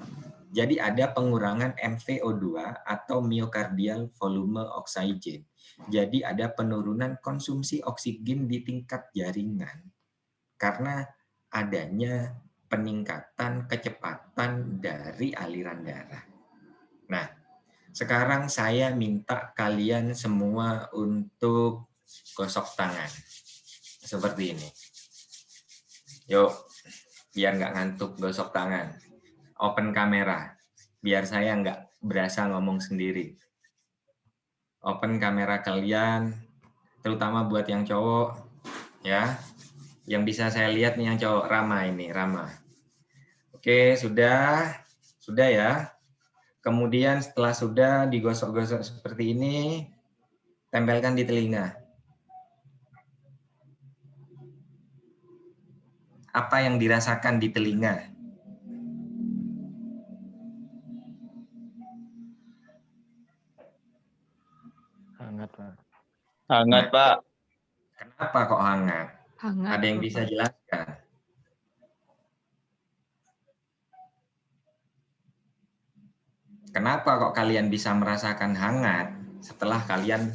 Jadi ada pengurangan MVO2 atau myocardial volume oxygen. Jadi ada penurunan konsumsi oksigen di tingkat jaringan. Karena adanya peningkatan kecepatan dari aliran darah. Nah, sekarang saya minta kalian semua untuk gosok tangan. Seperti ini. Yuk, biar nggak ngantuk gosok tangan. Open kamera, biar saya nggak berasa ngomong sendiri. Open kamera kalian, terutama buat yang cowok, ya. Yang bisa saya lihat nih yang cowok, Rama ini, Rama. Oke, sudah ya. Kemudian setelah sudah digosok-gosok seperti ini, tempelkan di telinga. Apa yang dirasakan di telinga? Hangat, Pak. Hangat, Nah, Pak. kenapa kok hangat? Hangat, Ada yang Bapak. bisa jelaskan? Kenapa kok kalian bisa merasakan hangat setelah kalian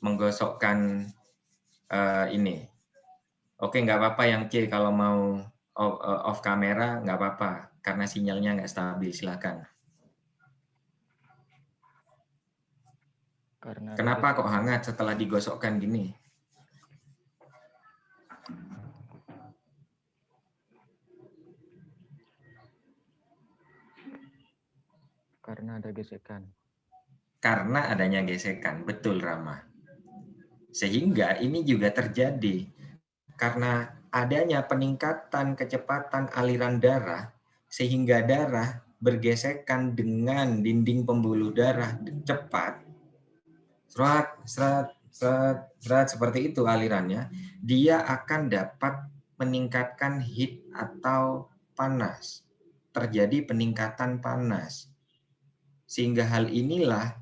menggosokkan ini? Oke, nggak apa-apa yang C kalau mau off kamera, nggak apa-apa. Karena sinyalnya nggak stabil, silakan. Kenapa kok hangat setelah digosokkan gini? Karena ada gesekan. Karena adanya gesekan, betul Rama. Sehingga ini juga terjadi karena adanya peningkatan kecepatan aliran darah, sehingga darah bergesekan dengan dinding pembuluh darah cepat, serat seperti itu alirannya, dia akan dapat meningkatkan heat atau panas. Terjadi peningkatan panas. Sehingga hal inilah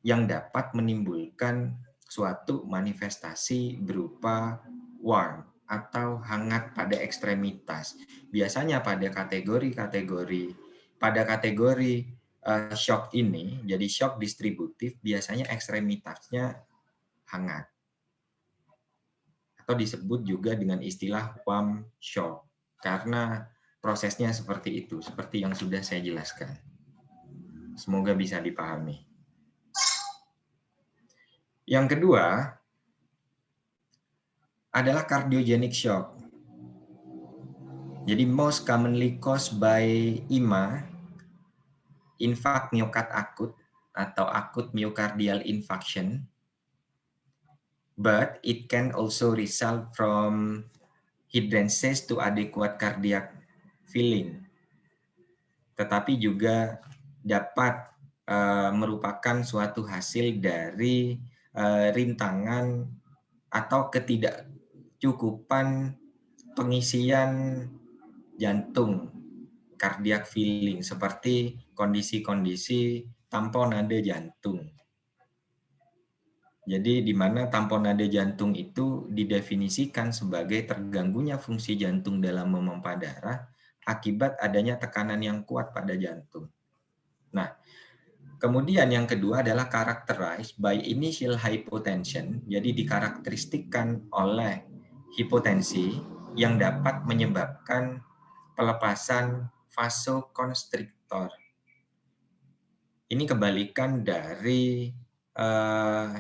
yang dapat menimbulkan suatu manifestasi berupa warm atau hangat pada ekstremitas. Biasanya pada kategori shock ini, jadi shock distributif, biasanya ekstremitasnya hangat. Atau disebut juga dengan istilah warm shock. Karena prosesnya seperti itu, seperti yang sudah saya jelaskan. Semoga bisa dipahami. Yang kedua adalah cardiogenic shock. Jadi most commonly caused by IMA, infarct myocard acute atau acute myocardial infarction, but it can also result from hydrangeas to adequate cardiac filling. Tetapi juga dapat merupakan suatu hasil dari rintangan atau ketidakcukupan pengisian jantung, cardiac filling, seperti kondisi-kondisi tamponade jantung. Jadi di mana tamponade jantung itu didefinisikan sebagai terganggunya fungsi jantung dalam memompa darah akibat adanya tekanan yang kuat pada jantung. Nah, kemudian yang kedua adalah characterized by initial hypotension, jadi dikarakteristikkan oleh hipotensi yang dapat menyebabkan pelepasan vasoconstrictor. Ini kebalikan dari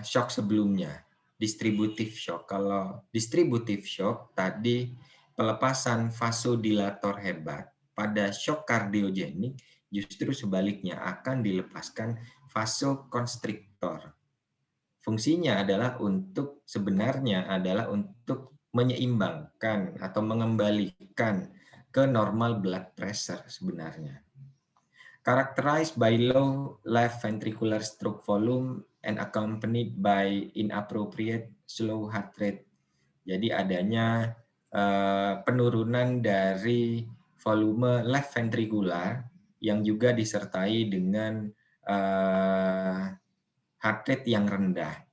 shock sebelumnya, distributive shock. Kalau distributive shock tadi pelepasan vasodilator hebat, pada shock kardiogenik justru sebaliknya akan dilepaskan vasoconstrictor. Fungsinya adalah sebenarnya adalah untuk menyeimbangkan atau mengembalikan ke normal blood pressure sebenarnya. Characterized by low left ventricular stroke volume and accompanied by inappropriate slow heart rate. Jadi adanya penurunan dari volume left ventricular yang juga disertai dengan heart rate yang rendah.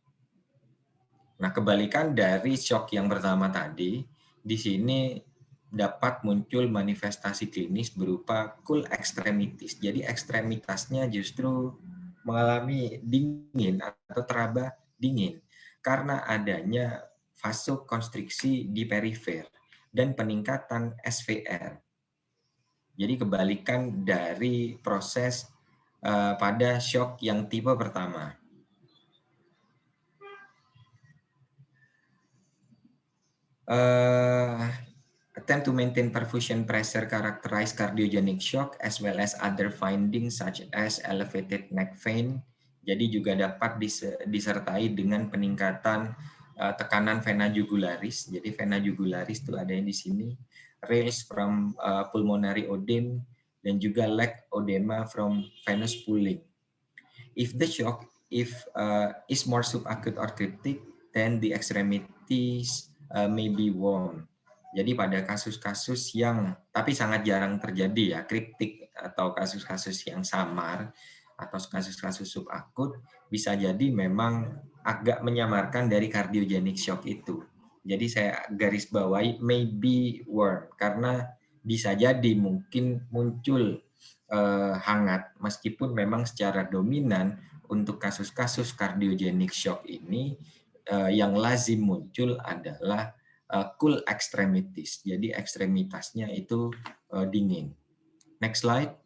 Nah, kebalikan dari shock yang pertama tadi, di sini dapat muncul manifestasi klinis berupa cool extremities. Jadi ekstremitasnya justru mengalami dingin atau teraba dingin karena adanya vasokonstriksi di perifer dan peningkatan SVR. Jadi kebalikan dari proses pada shock yang tipe pertama. Attempt to maintain perfusion pressure characterize cardiogenic shock as well as other findings such as elevated neck vein. Jadi juga dapat disertai dengan peningkatan tekanan vena jugularis. Jadi vena jugularis itu ada yang di sini. Rails from pulmonary odem dan juga leg edema from venous pooling. If the shock is more subacute or cryptic, then the extremities may be warm. Jadi pada kasus-kasus yang, tapi sangat jarang terjadi ya, kriptik atau kasus-kasus yang samar, atau kasus-kasus subakut, bisa jadi memang agak menyamarkan dari cardiogenic shock itu. Jadi saya garis bawahi may be warm, karena bisa jadi mungkin muncul hangat, meskipun memang secara dominan untuk kasus-kasus cardiogenic shock ini yang lazim muncul adalah cool extremities. Jadi ekstremitasnya itu dingin. Next slide.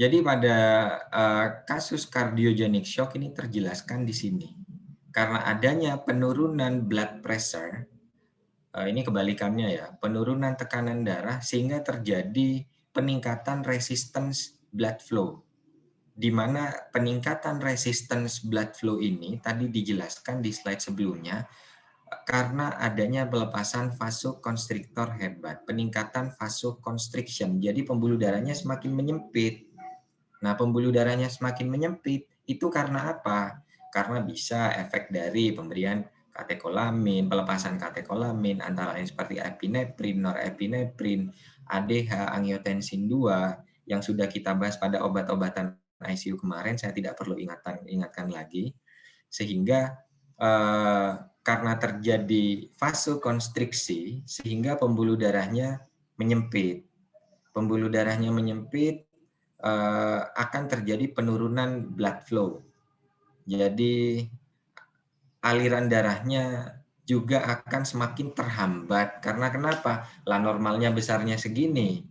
Jadi pada kasus cardiogenic shock ini terjelaskan di sini. Karena adanya penurunan blood pressure, ini kebalikannya ya, penurunan tekanan darah sehingga terjadi peningkatan resistance blood flow. Di mana peningkatan resistance blood flow ini tadi dijelaskan di slide sebelumnya karena adanya pelepasan vasoconstrictor hebat, peningkatan vasoconstriction. Jadi pembuluh darahnya semakin menyempit. Nah, pembuluh darahnya semakin menyempit itu karena apa? Karena bisa efek dari pemberian katekolamin, pelepasan katekolamin antara lain seperti epinefrin, norepinefrin, ADH, angiotensin 2 yang sudah kita bahas pada obat-obatan ICU kemarin, saya tidak perlu ingatkan lagi, sehingga karena terjadi vasokonstriksi sehingga pembuluh darahnya menyempit. Pembuluh darahnya menyempit, akan terjadi penurunan blood flow. Jadi aliran darahnya juga akan semakin terhambat. Karena kenapa? Lah normalnya besarnya segini.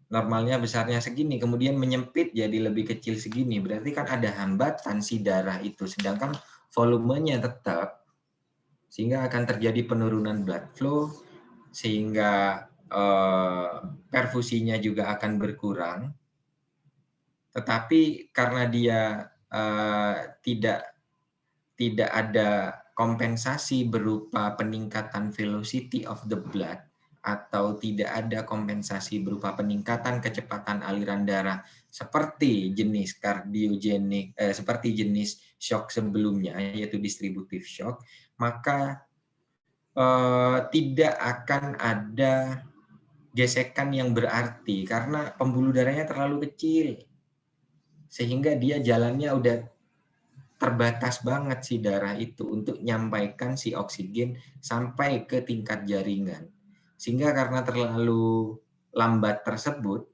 Normalnya besarnya segini, kemudian menyempit jadi lebih kecil segini. Berarti kan ada hambatan si darah itu, sedangkan volumenya tetap, sehingga akan terjadi penurunan blood flow, sehingga perfusinya juga akan berkurang. Tetapi karena dia tidak ada kompensasi berupa peningkatan velocity of the blood, atau tidak ada kompensasi berupa peningkatan kecepatan aliran darah seperti jenis kardiogenik, seperti jenis shock sebelumnya, yaitu distributive shock, maka tidak akan ada gesekan yang berarti karena pembuluh darahnya terlalu kecil, sehingga dia jalannya udah terbatas banget si darah itu untuk nyampaikan si oksigen sampai ke tingkat jaringan. Sehingga karena terlalu lambat tersebut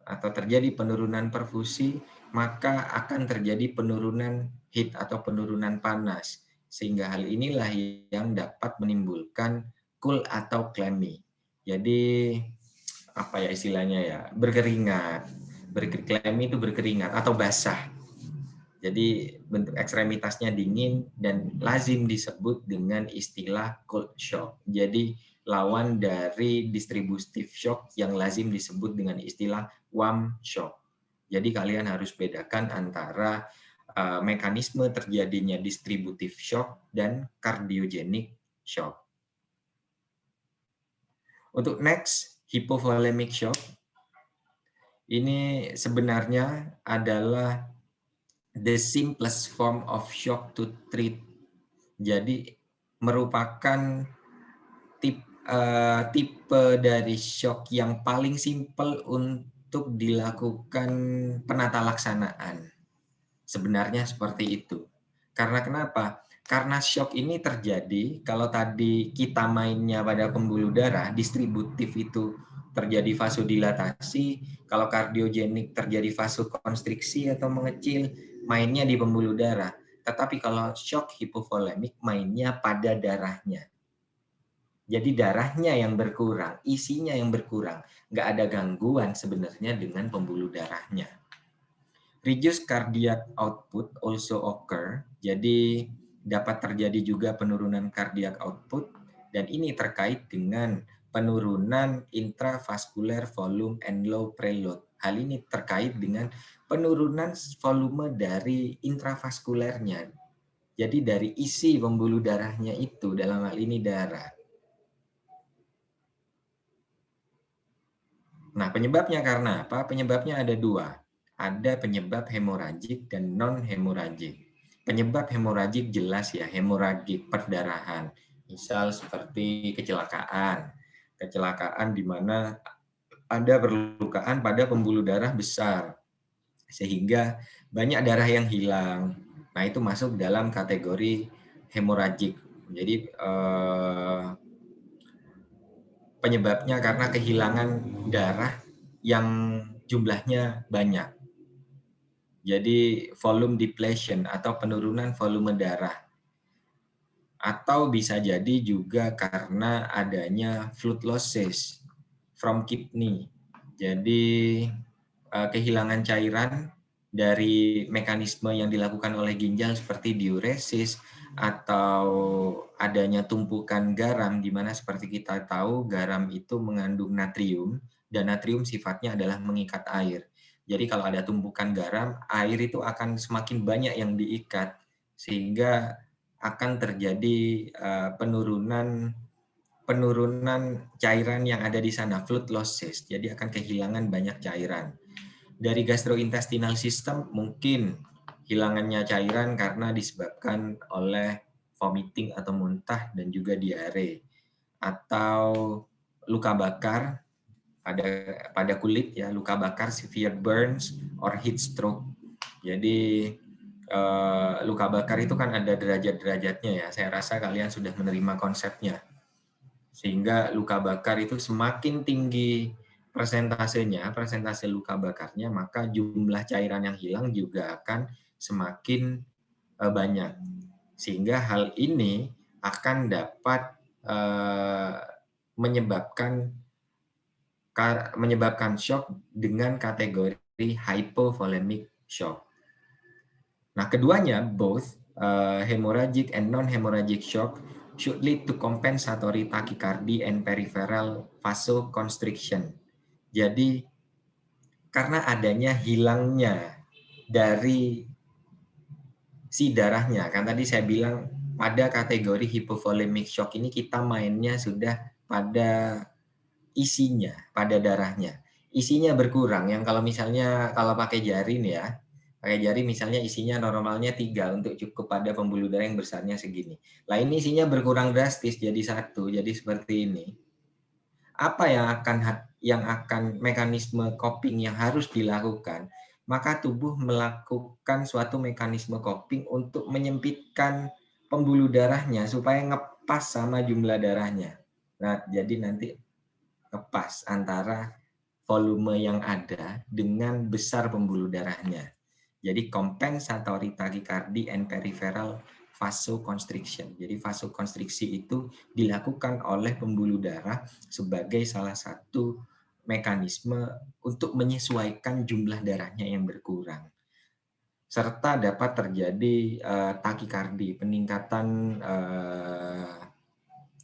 atau terjadi penurunan perfusi, maka akan terjadi penurunan heat atau penurunan panas. Sehingga hal inilah yang dapat menimbulkan cool atau clammy. Jadi apa ya istilahnya ya, berkeringat. Clammy itu berkeringat atau basah. Jadi bentuk ekstremitasnya dingin dan lazim disebut dengan istilah cold shock. Jadi lawan dari distributive shock yang lazim disebut dengan istilah warm shock. Jadi kalian harus bedakan antara mekanisme terjadinya distributive shock dan cardiogenic shock. Untuk next, hypovolemic shock. Ini sebenarnya adalah the simplest form of shock to treat. Jadi merupakan tipe dari shock yang paling simpel untuk dilakukan penata laksanaan. Sebenarnya seperti itu. Karena kenapa? Karena shock ini terjadi, kalau tadi kita mainnya pada pembuluh darah, distributif itu terjadi vasodilatasi, kalau kardiogenik terjadi vasokonstriksi atau mengecil, mainnya di pembuluh darah. Tetapi kalau shock hipovolemik mainnya pada darahnya. Jadi darahnya yang berkurang, isinya yang berkurang. Nggak ada gangguan sebenarnya dengan pembuluh darahnya. Reduced cardiac output also occur. Jadi dapat terjadi juga penurunan cardiac output, dan ini terkait dengan penurunan intravascular volume and low preload. Hal ini terkait dengan penurunan volume dari intravaskulernya. Jadi dari isi pembuluh darahnya itu, dalam hal ini darah. Nah, penyebabnya karena apa? Penyebabnya ada dua. Ada penyebab hemoragik dan non-hemoragik. Penyebab hemoragik jelas ya, hemoragik perdarahan. Misal seperti kecelakaan. Kecelakaan di mana ada perlukaan pada pembuluh darah besar. Sehingga banyak darah yang hilang. Nah, itu masuk dalam kategori hemoragik. Jadi penyebabnya karena kehilangan darah yang jumlahnya banyak. Jadi volume depletion atau penurunan volume darah. Atau bisa jadi juga karena adanya fluid losses from kidney. Jadi kehilangan cairan dari mekanisme yang dilakukan oleh ginjal seperti diuresis, atau adanya tumpukan garam, di mana seperti kita tahu garam itu mengandung natrium, dan natrium sifatnya adalah mengikat air. Jadi kalau ada tumpukan garam, air itu akan semakin banyak yang diikat, sehingga akan terjadi penurunan cairan yang ada di sana, fluid losses. Jadi akan kehilangan banyak cairan. Dari gastrointestinal system mungkin hilangannya cairan karena disebabkan oleh vomiting atau muntah dan juga diare, atau luka bakar pada kulit ya, luka bakar, severe burns or heat stroke. Jadi luka bakar itu kan ada derajat-derajatnya ya. Saya rasa kalian sudah menerima konsepnya. Sehingga luka bakar itu semakin tinggi persentase luka bakarnya, maka jumlah cairan yang hilang juga akan semakin banyak. Sehingga hal ini akan dapat menyebabkan shock dengan kategori hypovolemic shock. Nah, keduanya, both hemorrhagic and non-hemorrhagic shock should lead to compensatory tachycardia and peripheral vasoconstriction. Jadi, karena adanya hilangnya dari si darahnya, kan tadi saya bilang pada kategori hypovolemic shock ini kita mainnya sudah pada isinya, pada darahnya. Isinya berkurang, yang kalau misalnya kalau pakai jari nih ya, pakai jari misalnya isinya normalnya 3 untuk cukup pada pembuluh darah yang besarnya segini. Lah ini isinya berkurang drastis jadi 1, jadi seperti ini. Apa yang akan mekanisme coping yang harus dilakukan? Maka tubuh melakukan suatu mekanisme coping untuk menyempitkan pembuluh darahnya supaya ngepas sama jumlah darahnya. Nah, jadi nanti ngepas antara volume yang ada dengan besar pembuluh darahnya. Jadi compensatory tachycardia and peripheral vasoconstriction. Jadi vasokonstriksi itu dilakukan oleh pembuluh darah sebagai salah satu mekanisme untuk menyesuaikan jumlah darahnya yang berkurang. Serta dapat terjadi takikardi, peningkatan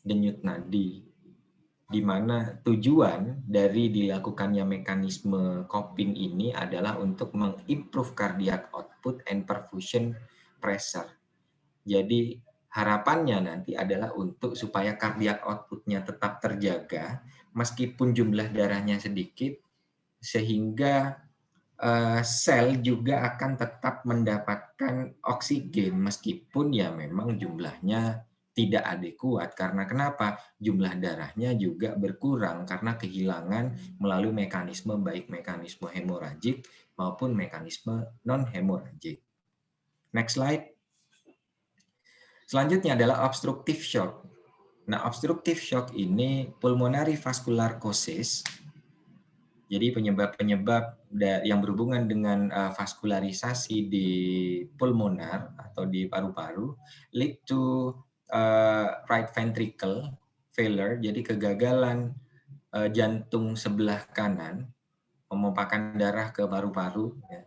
denyut nadi, di mana tujuan dari dilakukannya mekanisme coping ini adalah untuk mengimprove cardiac output and perfusion pressure. Jadi harapannya nanti adalah untuk supaya cardiac output-nya tetap terjaga meskipun jumlah darahnya sedikit, sehingga sel juga akan tetap mendapatkan oksigen meskipun ya memang jumlahnya tidak adekuat. Karena kenapa? Jumlah darahnya juga berkurang karena kehilangan melalui mekanisme baik mekanisme hemoragik maupun mekanisme non-hemoragik. Next slide. Selanjutnya adalah obstructive shock. Nah, obstructive shock ini pulmonary vascular causes. Jadi penyebab-penyebab yang berhubungan dengan vaskularisasi di pulmonar atau di paru-paru lead to right ventricle failure, jadi kegagalan jantung sebelah kanan, memompakan darah ke paru-paru, ya.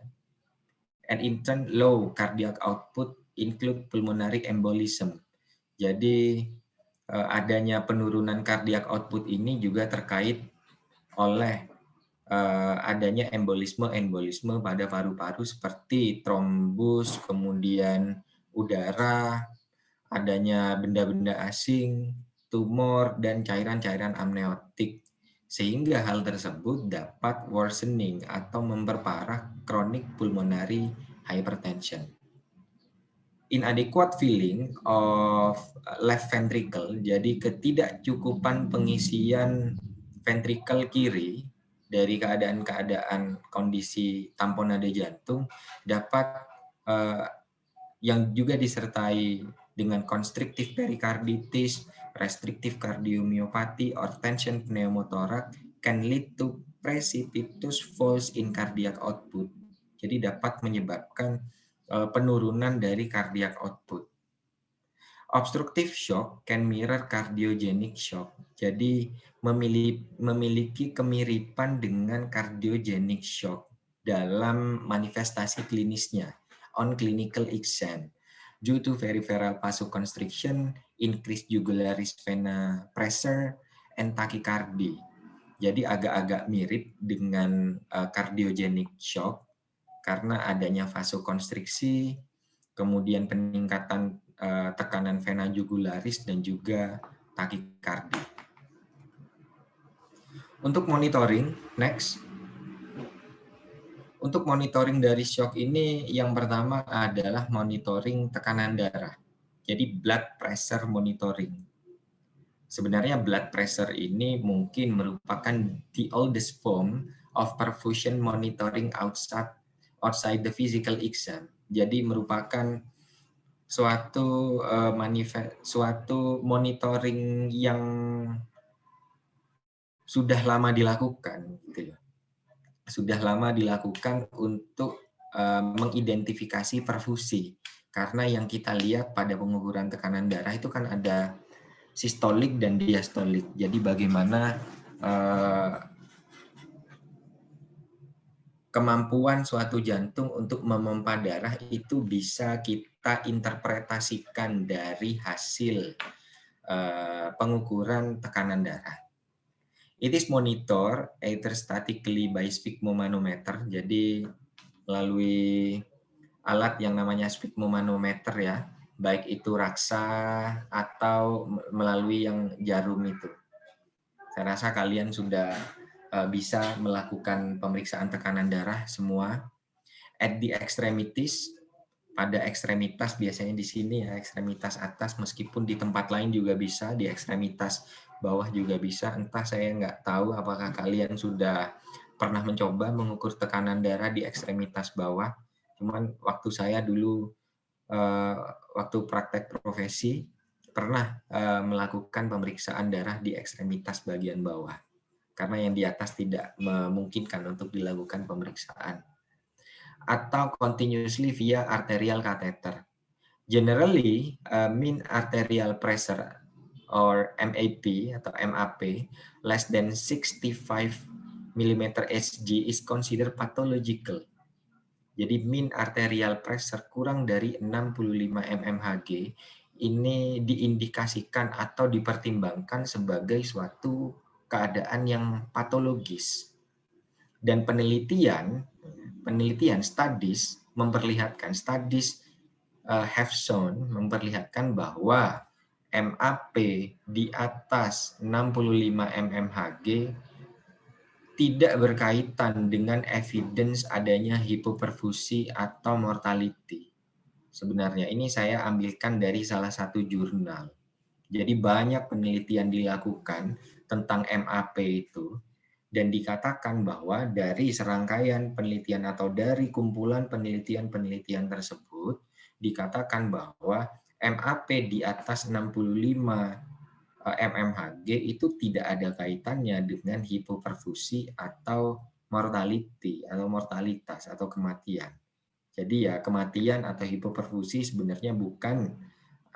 And in turn, low cardiac output include pulmonary embolism. Jadi adanya penurunan cardiac output ini juga terkait oleh adanya embolisme pada paru-paru seperti trombus, kemudian udara, adanya benda-benda asing, tumor, dan cairan-cairan amniotik. Sehingga hal tersebut dapat worsening atau memperparah chronic pulmonary hypertension. Inadequate filling of left ventricle, jadi ketidakcukupan pengisian ventricle kiri dari keadaan-keadaan kondisi tamponade jantung dapat yang juga disertai dengan constrictive pericarditis, restrictive cardiomyopathy, or tension pneumothorax can lead to precipitous falls in cardiac output. Jadi dapat menyebabkan penurunan dari cardiac output. Obstructive shock can mirror cardiogenic shock. Jadi memiliki kemiripan dengan cardiogenic shock dalam manifestasi klinisnya on clinical exam due to peripheral vasoconstriction, increased jugularis vena pressure, and tachycardia. Jadi agak-agak mirip dengan cardiogenic shock karena adanya vasokonstriksi, kemudian peningkatan tekanan vena jugularis dan juga takikardi. Untuk monitoring, next. Untuk monitoring dari shock ini yang pertama adalah monitoring tekanan darah. Jadi blood pressure monitoring. Sebenarnya blood pressure ini mungkin merupakan the oldest form of perfusion monitoring outside the physical exam. Jadi merupakan suatu monitoring yang sudah lama dilakukan, gitu ya. Sudah lama dilakukan untuk mengidentifikasi perfusi, karena yang kita lihat pada pengukuran tekanan darah itu kan ada sistolik dan diastolik. Jadi bagaimana kemampuan suatu jantung untuk memompa darah itu bisa kita interpretasikan dari hasil pengukuran tekanan darah. It is monitor either statically by sphygmomanometer, jadi melalui alat yang namanya sphygmomanometer ya, baik itu raksa atau melalui yang jarum itu. Saya rasa kalian sudah bisa melakukan pemeriksaan tekanan darah semua. At the extremities, pada ekstremitas biasanya di sini ya, ekstremitas atas, meskipun di tempat lain juga bisa, di ekstremitas bawah juga bisa. Entah, saya nggak tahu apakah kalian sudah pernah mencoba mengukur tekanan darah di ekstremitas bawah. Cuman waktu saya dulu, waktu praktek profesi, pernah melakukan pemeriksaan darah di ekstremitas bagian bawah. Karena yang di atas tidak memungkinkan untuk dilakukan pemeriksaan. Atau continuously via arterial catheter. Generally, mean arterial pressure or MAP atau MAP less than 65 mm Hg is considered pathological. Jadi mean arterial pressure kurang dari 65 mmHg ini diindikasikan atau dipertimbangkan sebagai suatu keadaan yang patologis. Dan penelitian studies memperlihatkan, have shown memperlihatkan bahwa MAP di atas 65 mmHg tidak berkaitan dengan evidence adanya hipoperfusi atau mortality. Sebenarnya ini saya ambilkan dari salah satu jurnal. Jadi banyak penelitian dilakukan tentang MAP itu, dan dikatakan bahwa dari serangkaian penelitian atau dari kumpulan penelitian-penelitian tersebut, dikatakan bahwa MAP di atas 65 mmHg itu tidak ada kaitannya dengan hipoperfusi atau mortality atau mortalitas atau kematian. Jadi ya kematian atau hipoperfusi sebenarnya bukan,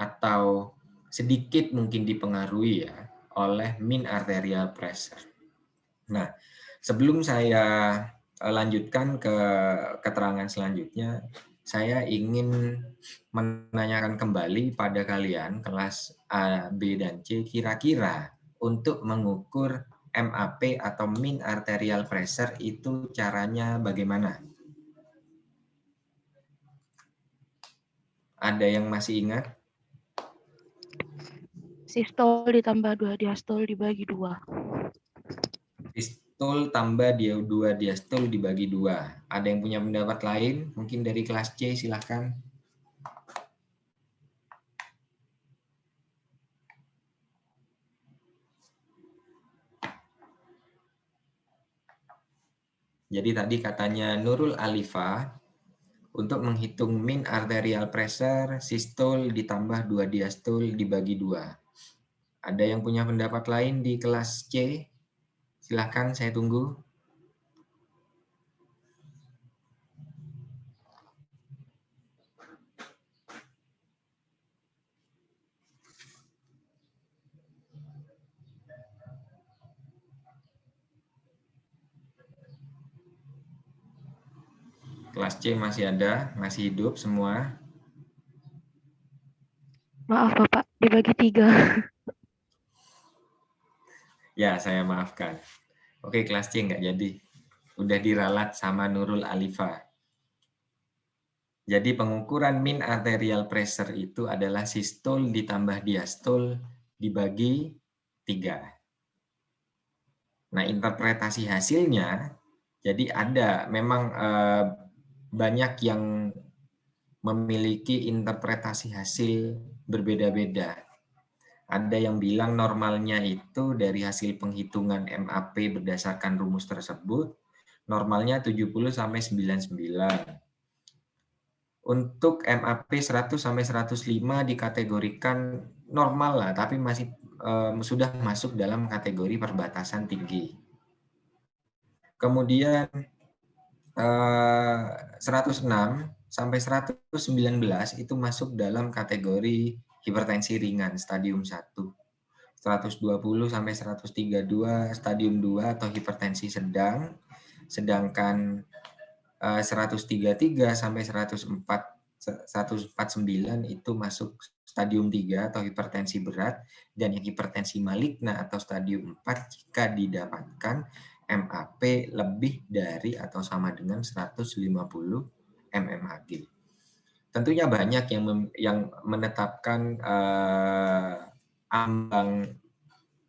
atau sedikit mungkin dipengaruhi ya oleh mean arterial pressure. Nah, sebelum saya lanjutkan ke keterangan selanjutnya, saya ingin menanyakan kembali pada kalian kelas A, B, dan C, kira-kira untuk mengukur MAP atau mean arterial pressure itu caranya bagaimana? Ada yang masih ingat? Sistol ditambah 2 diastol dibagi 2. Sistol tambah 2 diastol dibagi 2. Ada yang punya pendapat lain? Mungkin dari kelas C, silahkan. Jadi tadi katanya Nurul Alifa, untuk menghitung mean arterial pressure, sistol ditambah 2 diastol dibagi 2. Ada yang punya pendapat lain di kelas C? Silahkan, saya tunggu. Kelas C masih ada, masih hidup semua. Maaf Bapak, dibagi 3. Ya, saya maafkan. Oke, kelas C nggak jadi. Udah diralat sama Nurul Alifa. Jadi pengukuran mean arterial pressure itu adalah sistol ditambah diastol dibagi 3. Nah, interpretasi hasilnya, jadi ada memang banyak yang memiliki interpretasi hasil berbeda-beda. Ada yang bilang normalnya itu dari hasil penghitungan MAP berdasarkan rumus tersebut, normalnya 70 sampai 99. Untuk MAP 100 sampai 105 dikategorikan normal lah, tapi masih sudah masuk dalam kategori perbatasan tinggi. Kemudian 106 sampai 119 itu masuk dalam kategori hipertensi ringan stadium 1. 120 sampai 132 stadium 2 atau hipertensi sedang. Sedangkan 133 sampai 149 itu masuk stadium 3 atau hipertensi berat, dan yang hipertensi maligna atau stadium 4 jika didapatkan MAP lebih dari atau sama dengan 150 mmHg. Tentunya banyak yang menetapkan ambang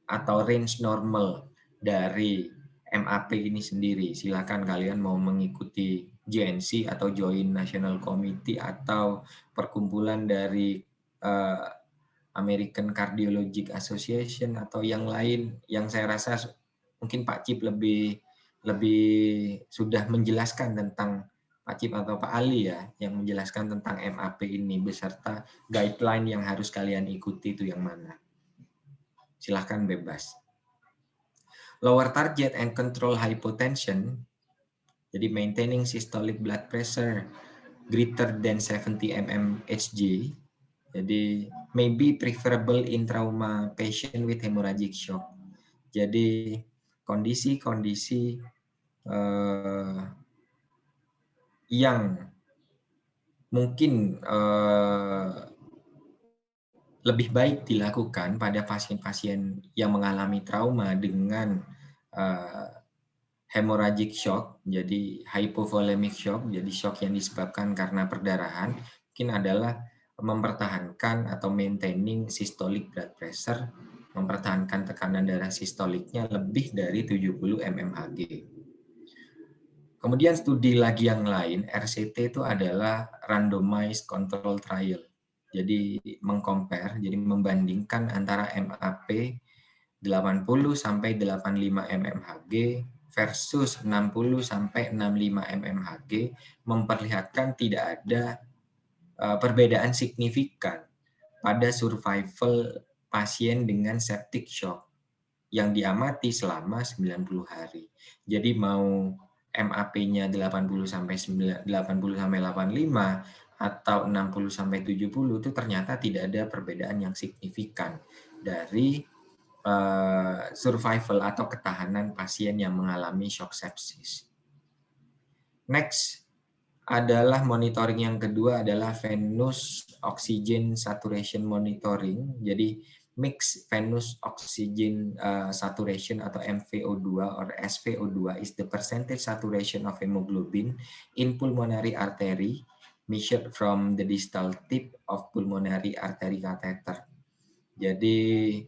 atau range normal dari MAP ini sendiri. Silakan kalian mau mengikuti JNC atau Joint National Committee atau perkumpulan dari American Cardiologic Association atau yang lain, yang saya rasa mungkin Pak Cip lebih sudah menjelaskan tentang, Pak Cip atau Pak Ali ya, yang menjelaskan tentang MAP ini beserta guideline yang harus kalian ikuti itu yang mana. Silahkan bebas. Lower target and control hypotension, jadi maintaining systolic blood pressure greater than 70 mmHg, jadi may be preferable in trauma patient with hemorrhagic shock. Jadi kondisi-kondisi yang mungkin lebih baik dilakukan pada pasien-pasien yang mengalami trauma dengan hemorrhagic shock, jadi hypovolemic shock, jadi shock yang disebabkan karena perdarahan, mungkin adalah mempertahankan atau maintaining systolic blood pressure, mempertahankan tekanan darah sistoliknya lebih dari 70 mmHg. Kemudian studi lagi yang lain, RCT itu adalah randomized control trial. Jadi mengcompare, jadi membandingkan antara MAP 80 sampai 85 mmHg versus 60 sampai 65 mmHg, memperlihatkan tidak ada perbedaan signifikan pada survival pasien dengan septic shock yang diamati selama 90 hari. Jadi mau MAP-nya 80 sampai 85 atau 60 sampai 70 itu ternyata tidak ada perbedaan yang signifikan dari survival atau ketahanan pasien yang mengalami shock sepsis. Next adalah monitoring yang kedua adalah venous oxygen saturation monitoring. Jadi mixed venous oxygen saturation atau MVO2 or SVO2 is the percentage saturation of hemoglobin in pulmonary artery measured from the distal tip of pulmonary artery catheter. Jadi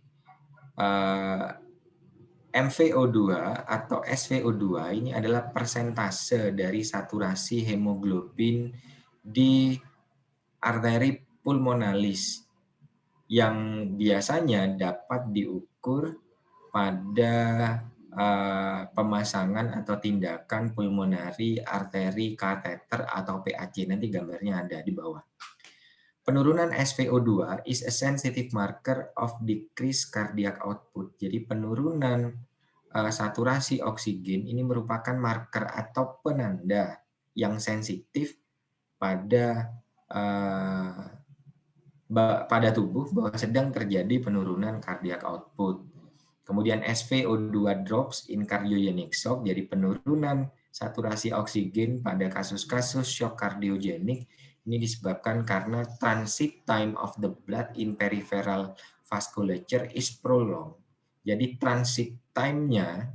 MVO2 atau SVO2 ini adalah persentase dari saturasi hemoglobin di arteri pulmonalis yang biasanya dapat diukur pada pemasangan atau tindakan pulmonari arteri kateter atau PAC. Nanti gambarnya ada di bawah. Penurunan SVO2 is a sensitive marker of decreased cardiac output. Jadi penurunan saturasi oksigen ini merupakan marker atau penanda yang sensitif pada tubuh bahwa sedang terjadi penurunan cardiac output. Kemudian SVO2 drops in cardiogenic shock, jadi penurunan saturasi oksigen pada kasus-kasus shock kardiogenik ini disebabkan karena transit time of the blood in peripheral vasculature is prolonged. Jadi transit time-nya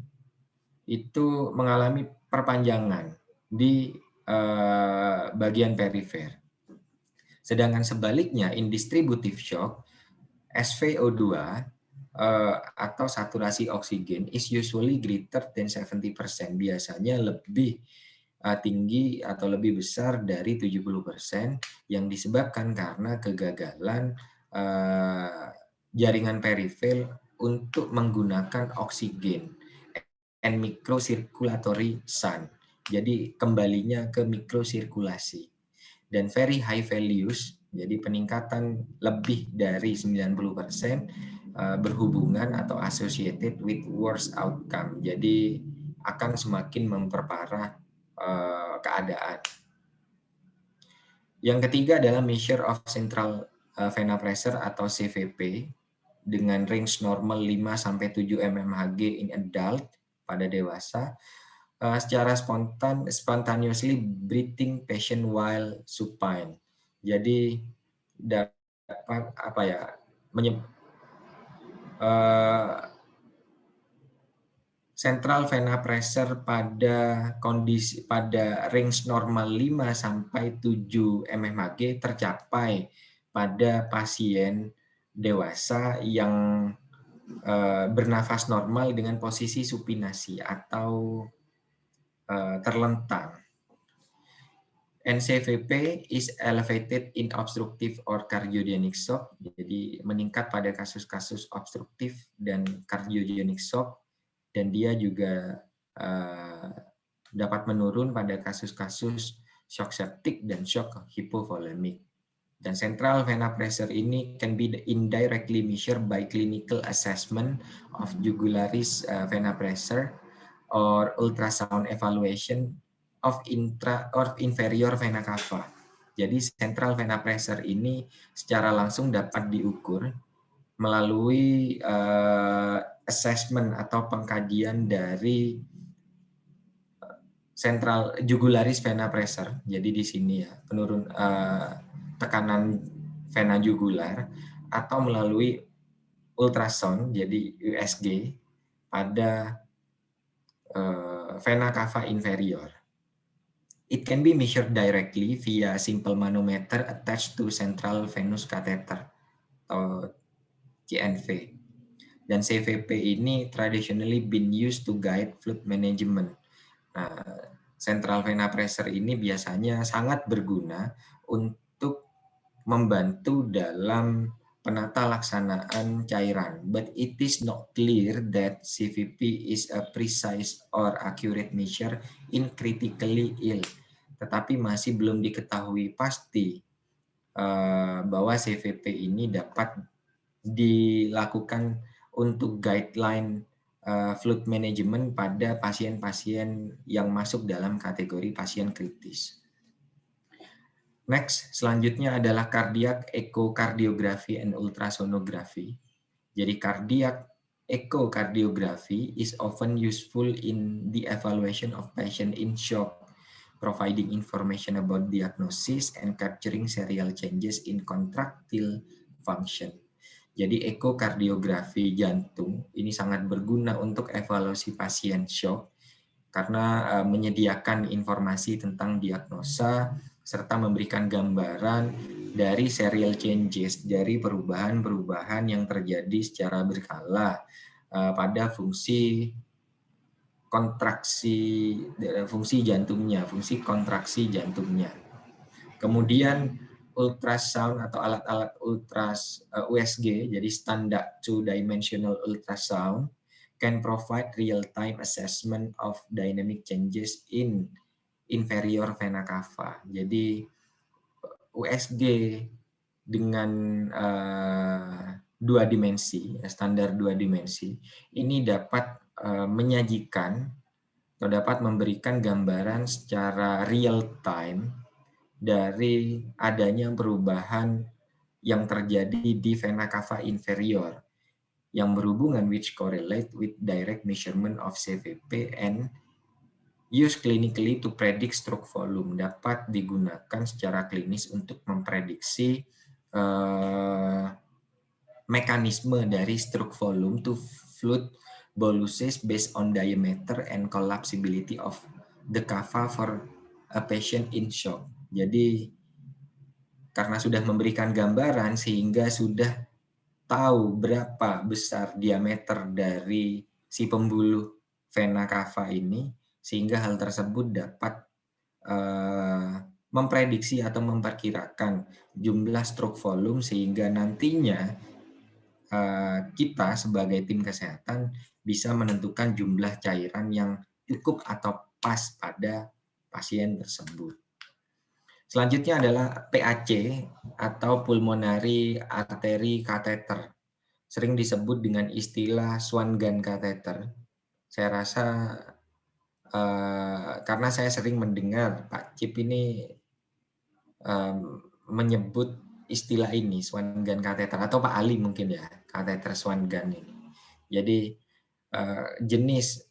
itu mengalami perpanjangan di bagian perifer. Sedangkan sebaliknya, in distributive shock, SVO2 atau saturasi oksigen is usually greater than 70%. Biasanya lebih tinggi atau lebih besar dari 70% yang disebabkan karena kegagalan jaringan perifer untuk menggunakan oksigen and microcirculatory shunt. Jadi kembalinya ke mikrosirkulasi. Dan very high values, jadi peningkatan lebih dari 90% berhubungan atau associated with worse outcome. Jadi akan semakin memperparah keadaan. Yang ketiga adalah measure of central vena pressure atau CVP dengan range normal 5-7 mmHg in adult pada dewasa. Secara spontaneously breathing patient while supine. Jadi dapat central vena pressure pada range normal 5-7 mmHg tercapai pada pasien dewasa yang bernafas normal dengan posisi supinasi atau terlentang. NCVP is elevated in obstructive or cardiogenic shock, jadi meningkat pada kasus-kasus obstruktif dan cardiogenic shock, dan dia juga dapat menurun pada kasus-kasus shock septic dan shock hypovolemic. Dan central vena pressure ini can be indirectly measured by clinical assessment of jugularis vena pressure or ultrasound evaluation of inferior vena cava. Jadi central vena pressure ini secara langsung dapat diukur melalui assessment atau pengkajian dari central jugularis vena pressure. Jadi di sini ya penurun tekanan vena jugular atau melalui ultrasound jadi USG pada vena cava inferior. It can be measured directly via simple manometer attached to central venous catheter atau CNV. Dan CVP ini traditionally been used to guide fluid management. Nah, central vena pressure ini biasanya sangat berguna untuk membantu dalam penata laksanaan cairan, but it is not clear that CVP is a precise or accurate measure in critically ill. Tetapi masih belum diketahui pasti bahwa CVP ini dapat dilakukan untuk guideline fluid management pada pasien-pasien yang masuk dalam kategori pasien kritis. Next, selanjutnya adalah cardiac echocardiografi and ultrasonography. Jadi cardiac echocardiography is often useful in the evaluation of patient in shock, providing information about diagnosis and capturing serial changes in contractile function. Jadi ekokardiografi jantung ini sangat berguna untuk evaluasi pasien shock karena menyediakan informasi tentang diagnosa serta memberikan gambaran dari serial changes, dari perubahan-perubahan yang terjadi secara berkala pada fungsi jantungnya, fungsi kontraksi jantungnya. Kemudian ultrasound atau alat-alat USG, jadi standard two-dimensional ultrasound, can provide real-time assessment of dynamic changes in inferior vena cava. Jadi USG dengan dua dimensi, standar dua dimensi, ini dapat menyajikan atau dapat memberikan gambaran secara real time dari adanya perubahan yang terjadi di vena cava inferior yang berhubungan which correlate with direct measurement of CVP and use clinically to predict stroke volume, dapat digunakan secara klinis untuk memprediksi mekanisme dari stroke volume to fluid boluses based on diameter and collapsibility of the cava for a patient in shock. Jadi karena sudah memberikan gambaran sehingga sudah tahu berapa besar diameter dari si pembuluh vena cava ini, sehingga hal tersebut dapat memprediksi atau memperkirakan jumlah stroke volume sehingga nantinya kita sebagai tim kesehatan bisa menentukan jumlah cairan yang cukup atau pas pada pasien tersebut. Selanjutnya adalah PAC atau pulmonary artery catheter. Sering disebut dengan istilah Swan-Ganz catheter. Saya rasa karena saya sering mendengar Pak Cip ini menyebut istilah ini, Swan-Ganz catheter, atau Pak Ali mungkin ya, kateter Swan-Ganz ini. Jadi jenis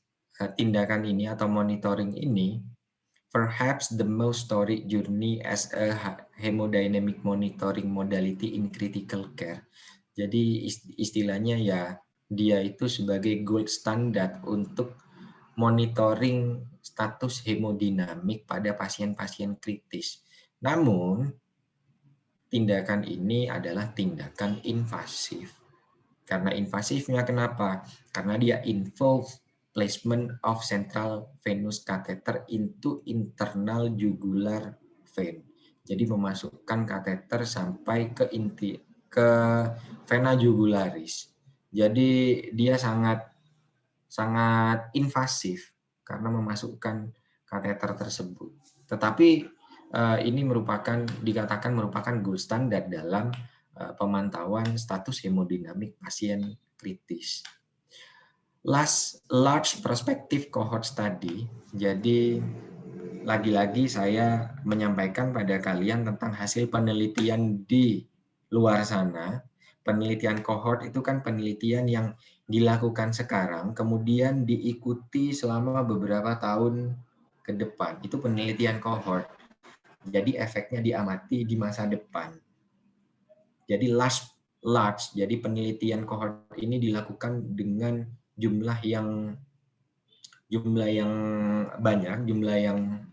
tindakan ini atau monitoring ini perhaps the most storied journey as a hemodynamic monitoring modality in critical care. Jadi istilahnya ya dia itu sebagai gold standard untuk monitoring status hemodinamik pada pasien-pasien kritis. Namun tindakan ini adalah tindakan invasif. Karena invasifnya kenapa? Karena dia involve placement of central venous catheter into internal jugular vein. Jadi memasukkan kateter sampai ke vena jugularis. Jadi dia sangat invasif karena memasukkan kateter tersebut. Tetapi ini dikatakan merupakan gold standard dalam pemantauan status hemodinamik pasien kritis. Large prospective cohort study. Jadi lagi-lagi saya menyampaikan pada kalian tentang hasil penelitian di luar sana. Penelitian cohort itu kan penelitian yang dilakukan sekarang, kemudian diikuti selama beberapa tahun ke depan. Itu penelitian cohort. Jadi efeknya diamati di masa depan. Jadi large, jadi penelitian cohort ini dilakukan dengan jumlah yang banyak, jumlah yang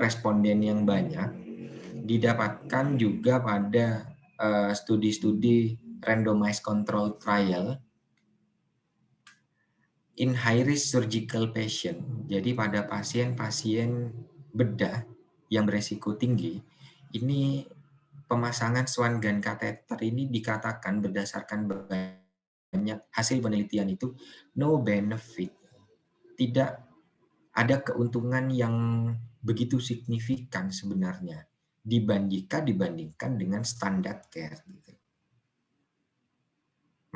responden yang banyak, didapatkan juga pada studi-studi randomized control trial in high risk surgical patient. Jadi pada pasien-pasien bedah yang beresiko tinggi, ini pemasangan Swan-Ganz catheter ini dikatakan berdasarkan banyak hasil penelitian itu no benefit, tidak ada keuntungan yang begitu signifikan sebenarnya dibandingkan dengan standard care.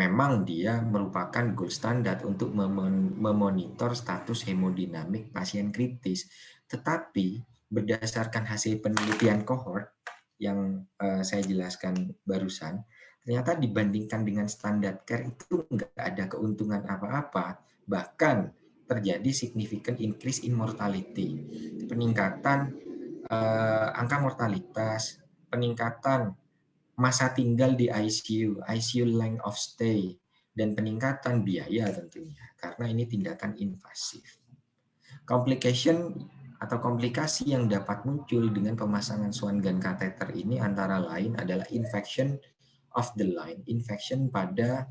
Memang dia merupakan gold standard untuk memonitor status hemodinamik pasien kritis, tetapi berdasarkan hasil penelitian cohort yang saya jelaskan barusan, ternyata dibandingkan dengan standar care itu nggak ada keuntungan apa-apa, bahkan terjadi significant increase in mortality, peningkatan angka mortalitas, peningkatan masa tinggal di ICU length of stay, dan peningkatan biaya tentunya, karena ini tindakan invasif. Complication atau komplikasi yang dapat muncul dengan pemasangan swan gun catheter ini antara lain adalah infection of the line, infection pada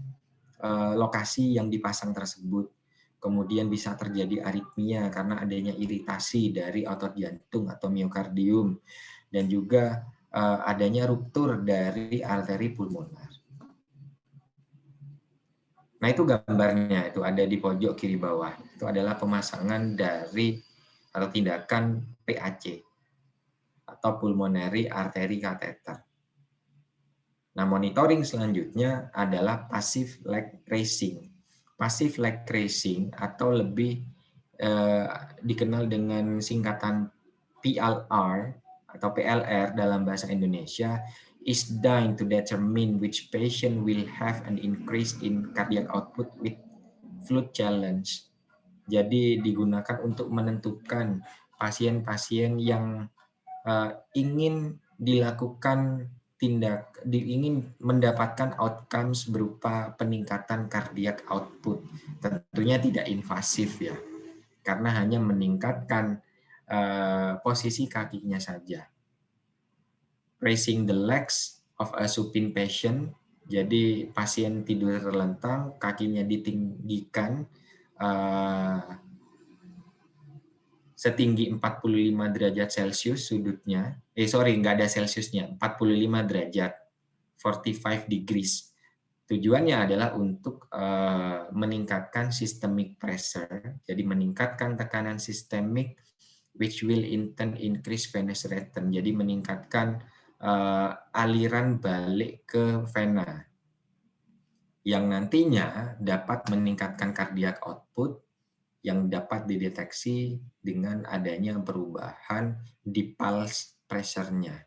lokasi yang dipasang tersebut. Kemudian bisa terjadi aritmia karena adanya iritasi dari otot jantung atau miokardium, dan juga adanya ruptur dari arteri pulmoner. Nah, itu gambarnya, itu ada di pojok kiri bawah. Itu adalah pemasangan dari atau tindakan PAC atau pulmonary artery catheter. Nah, monitoring selanjutnya adalah passive leg raising. Passive leg raising atau lebih dikenal dengan singkatan PLR atau PLR dalam bahasa Indonesia, is designed to determine which patient will have an increase in cardiac output with fluid challenge. Jadi digunakan untuk menentukan pasien-pasien yang ingin dilakukan ingin mendapatkan outcomes berupa peningkatan cardiac output. Tentunya tidak invasif ya, karena hanya meningkatkan posisi kakinya saja. Raising the legs of a supine patient, jadi pasien tidur terlentang, kakinya ditinggikan setinggi 45 derajat Celcius sudutnya, nggak ada Celciusnya, 45 derajat, 45 degrees. Tujuannya adalah untuk meningkatkan systemic pressure, jadi meningkatkan tekanan sistemik, which will in turn increase venous return, jadi meningkatkan aliran balik ke vena, yang nantinya dapat meningkatkan cardiac output, yang dapat dideteksi dengan adanya perubahan di pulse pressure-nya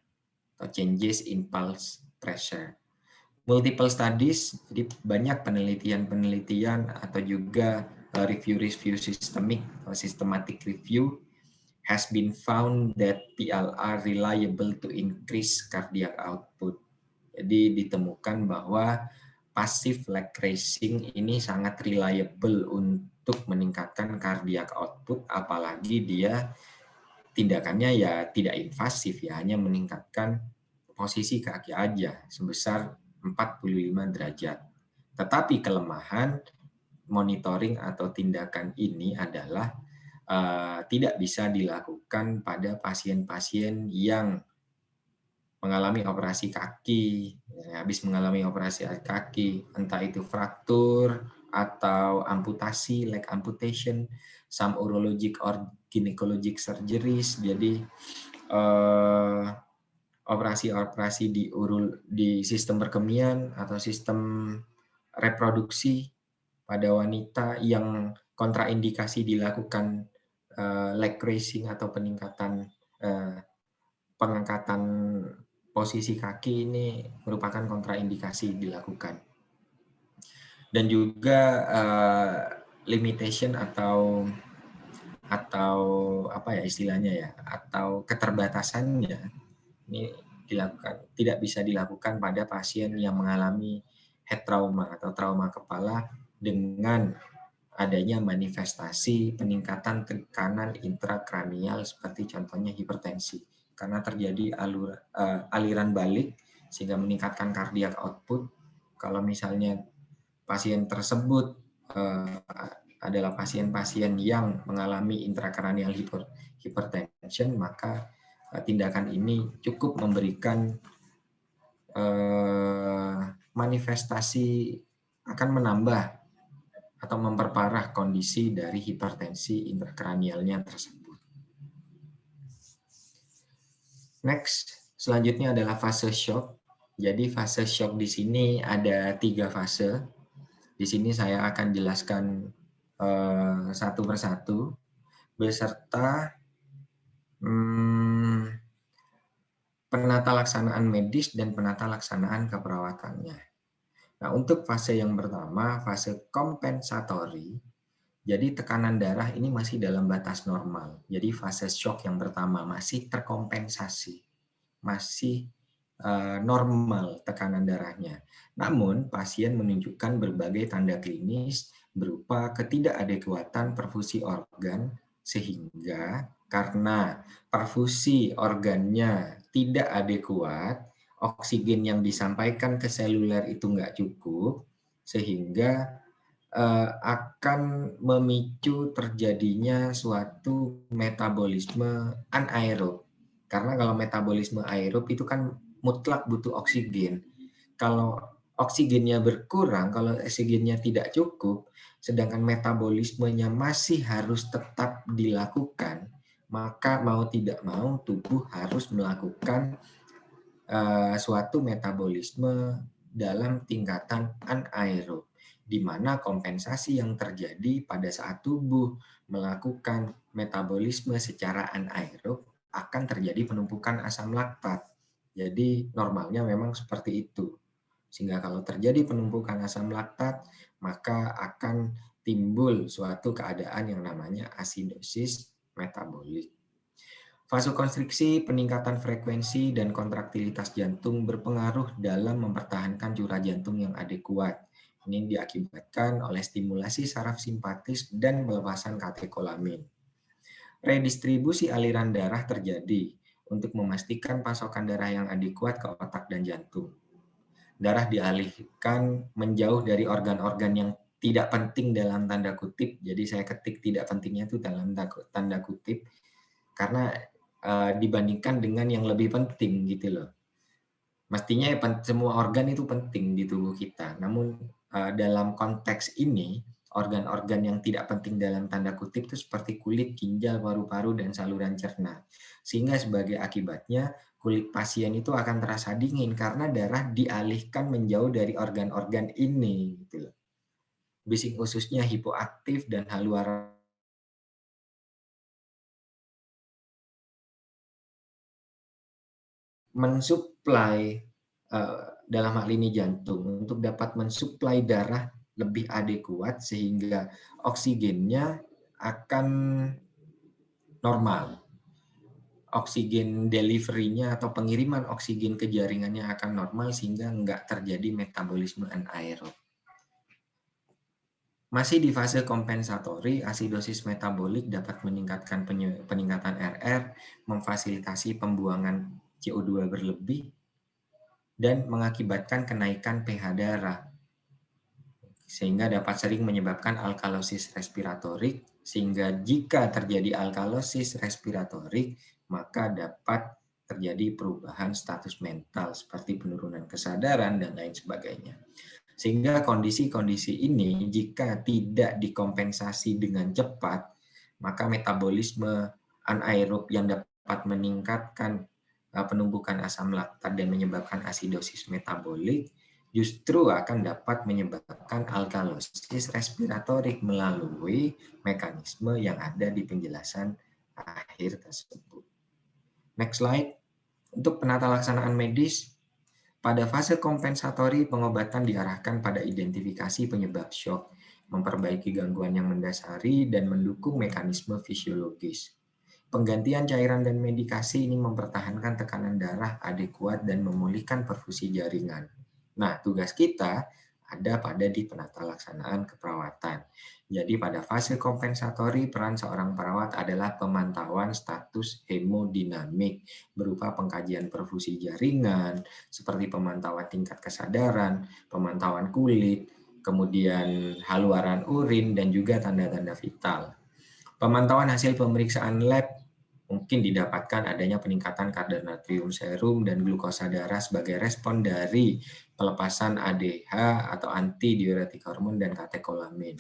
atau changes in pulse pressure. Multiple studies, jadi banyak penelitian atau juga review systematic review has been found that PLR reliable to increase cardiac output. Jadi ditemukan bahwa passive leg raising ini sangat reliable untuk meningkatkan cardiac output, apalagi dia tindakannya ya tidak invasif ya, hanya meningkatkan posisi kaki aja sebesar 45 derajat. Tetapi kelemahan monitoring atau tindakan ini adalah tidak bisa dilakukan pada pasien-pasien yang mengalami operasi kaki, habis mengalami operasi kaki, entah itu fraktur atau amputasi, leg amputation, some urologic or gynecologic surgeries. Jadi operasi-operasi di sistem perkemian atau sistem reproduksi pada wanita yang kontraindikasi dilakukan leg raising atau peningkatan pengangkatan posisi kaki, ini merupakan kontraindikasi dilakukan. Dan juga limitation atau apa ya istilahnya ya, atau keterbatasannya ini tidak bisa dilakukan pada pasien yang mengalami head trauma atau trauma kepala dengan adanya manifestasi peningkatan tekanan intrakranial seperti contohnya hipertensi, karena terjadi aliran balik sehingga meningkatkan cardiac output. Kalau misalnya pasien tersebut adalah pasien-pasien yang mengalami intrakranial hypertension, maka tindakan ini cukup memberikan manifestasi akan menambah atau memperparah kondisi dari hipertensi intrakranialnya tersebut. Next, selanjutnya adalah fase shock. Jadi fase shock di sini ada 3 fase. Di sini saya akan jelaskan satu persatu beserta penata laksanaan medis dan penata laksanaan keperawatannya. Nah, untuk fase yang pertama, fase kompensatori, jadi tekanan darah ini masih dalam batas normal. Jadi fase shock yang pertama masih terkompensasi, masih normal tekanan darahnya. Namun, pasien menunjukkan berbagai tanda klinis berupa ketidakadekuatan perfusi organ, sehingga karena perfusi organnya tidak adekuat, oksigen yang disampaikan ke seluler itu nggak cukup, sehingga akan memicu terjadinya suatu metabolisme anaerob. Karena kalau metabolisme aerob itu kan mutlak butuh oksigen. Kalau oksigennya berkurang, kalau oksigennya tidak cukup, sedangkan metabolismenya masih harus tetap dilakukan, maka mau tidak mau tubuh harus melakukan suatu metabolisme dalam tingkatan anaerob, di mana kompensasi yang terjadi pada saat tubuh melakukan metabolisme secara anaerob akan terjadi penumpukan asam laktat. Jadi normalnya memang seperti itu. Sehingga kalau terjadi penumpukan asam laktat, maka akan timbul suatu keadaan yang namanya asidosis metabolik. Vasokonstriksi, peningkatan frekuensi, dan kontraktilitas jantung berpengaruh dalam mempertahankan curah jantung yang adekuat. Ini diakibatkan oleh stimulasi saraf simpatis dan pelepasan katekolamin. Redistribusi aliran darah terjadi untuk memastikan pasokan darah yang adekuat ke otak dan jantung. Darah dialihkan menjauh dari organ-organ yang tidak penting dalam tanda kutip. Jadi saya ketik tidak pentingnya itu dalam tanda kutip, karena dibandingkan dengan yang lebih penting gitu loh. Mestinya semua organ itu penting di tubuh kita. Namun dalam konteks ini, organ-organ yang tidak penting dalam tanda kutip itu seperti kulit, ginjal, paru-paru, dan saluran cerna. Sehingga sebagai akibatnya kulit pasien itu akan terasa dingin karena darah dialihkan menjauh dari organ-organ ini gitu loh. Bising ususnya hipoaktif dan haluan mensuplai dalam hal ini jantung untuk dapat mensuplai darah lebih adekuat sehingga oksigennya akan normal. Oksigen delivery-nya atau pengiriman oksigen ke jaringannya akan normal sehingga nggak terjadi metabolisme anaerob. Masih di fase kompensatori, asidosis metabolik dapat meningkatkan peningkatan RR, memfasilitasi pembuangan CO2 berlebih, dan mengakibatkan kenaikan pH darah, sehingga dapat sering menyebabkan alkalosis respiratorik, sehingga jika terjadi alkalosis respiratorik, maka dapat terjadi perubahan status mental seperti penurunan kesadaran dan lain sebagainya. Sehingga kondisi-kondisi ini jika tidak dikompensasi dengan cepat, maka metabolisme anaerob yang dapat meningkatkan penumpukan asam laktat dan menyebabkan asidosis metabolik justru akan dapat menyebabkan alkalosis respiratorik melalui mekanisme yang ada di penjelasan akhir tersebut. Next slide. Untuk penata laksanaan medis, pada fase kompensatori pengobatan diarahkan pada identifikasi penyebab shock, memperbaiki gangguan yang mendasari, dan mendukung mekanisme fisiologis. Penggantian cairan dan medikasi ini mempertahankan tekanan darah adekuat dan memulihkan perfusi jaringan. Nah, tugas kita ada pada di penata laksanaan keperawatan. Jadi pada fase kompensatori, peran seorang perawat adalah pemantauan status hemodinamik berupa pengkajian perfusi jaringan, seperti pemantauan tingkat kesadaran, pemantauan kulit, kemudian haluaran urin, dan juga tanda-tanda vital. Pemantauan hasil pemeriksaan lab mungkin didapatkan adanya peningkatan kadar natrium serum dan glukosa darah sebagai respon dari pelepasan ADH atau antidiuretik hormon dan katekolamin.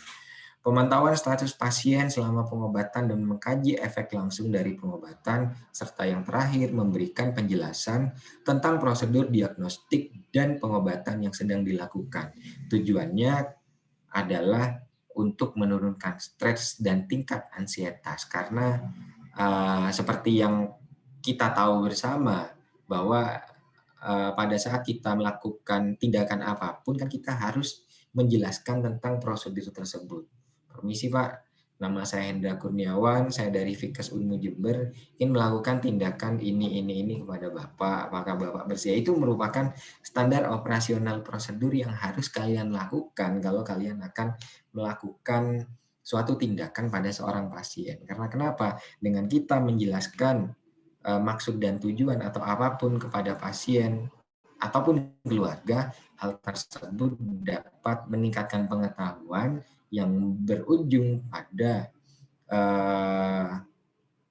Pemantauan status pasien selama pengobatan dan mengkaji efek langsung dari pengobatan, serta yang terakhir memberikan penjelasan tentang prosedur diagnostik dan pengobatan yang sedang dilakukan. Tujuannya adalah untuk menurunkan stres dan tingkat ansietas, karena seperti yang kita tahu bersama bahwa pada saat kita melakukan tindakan apapun kan kita harus menjelaskan tentang prosedur tersebut. Permisi Pak, nama saya Hendra Kurniawan, saya dari Fikes Unmu Jember, ingin melakukan tindakan ini kepada Bapak, apakah Bapak bersedia? Itu merupakan standar operasional prosedur yang harus kalian lakukan kalau kalian akan melakukan suatu tindakan pada seorang pasien. Karena kenapa? Dengan kita menjelaskan maksud dan tujuan atau apapun kepada pasien ataupun keluarga, hal tersebut dapat meningkatkan pengetahuan yang berujung pada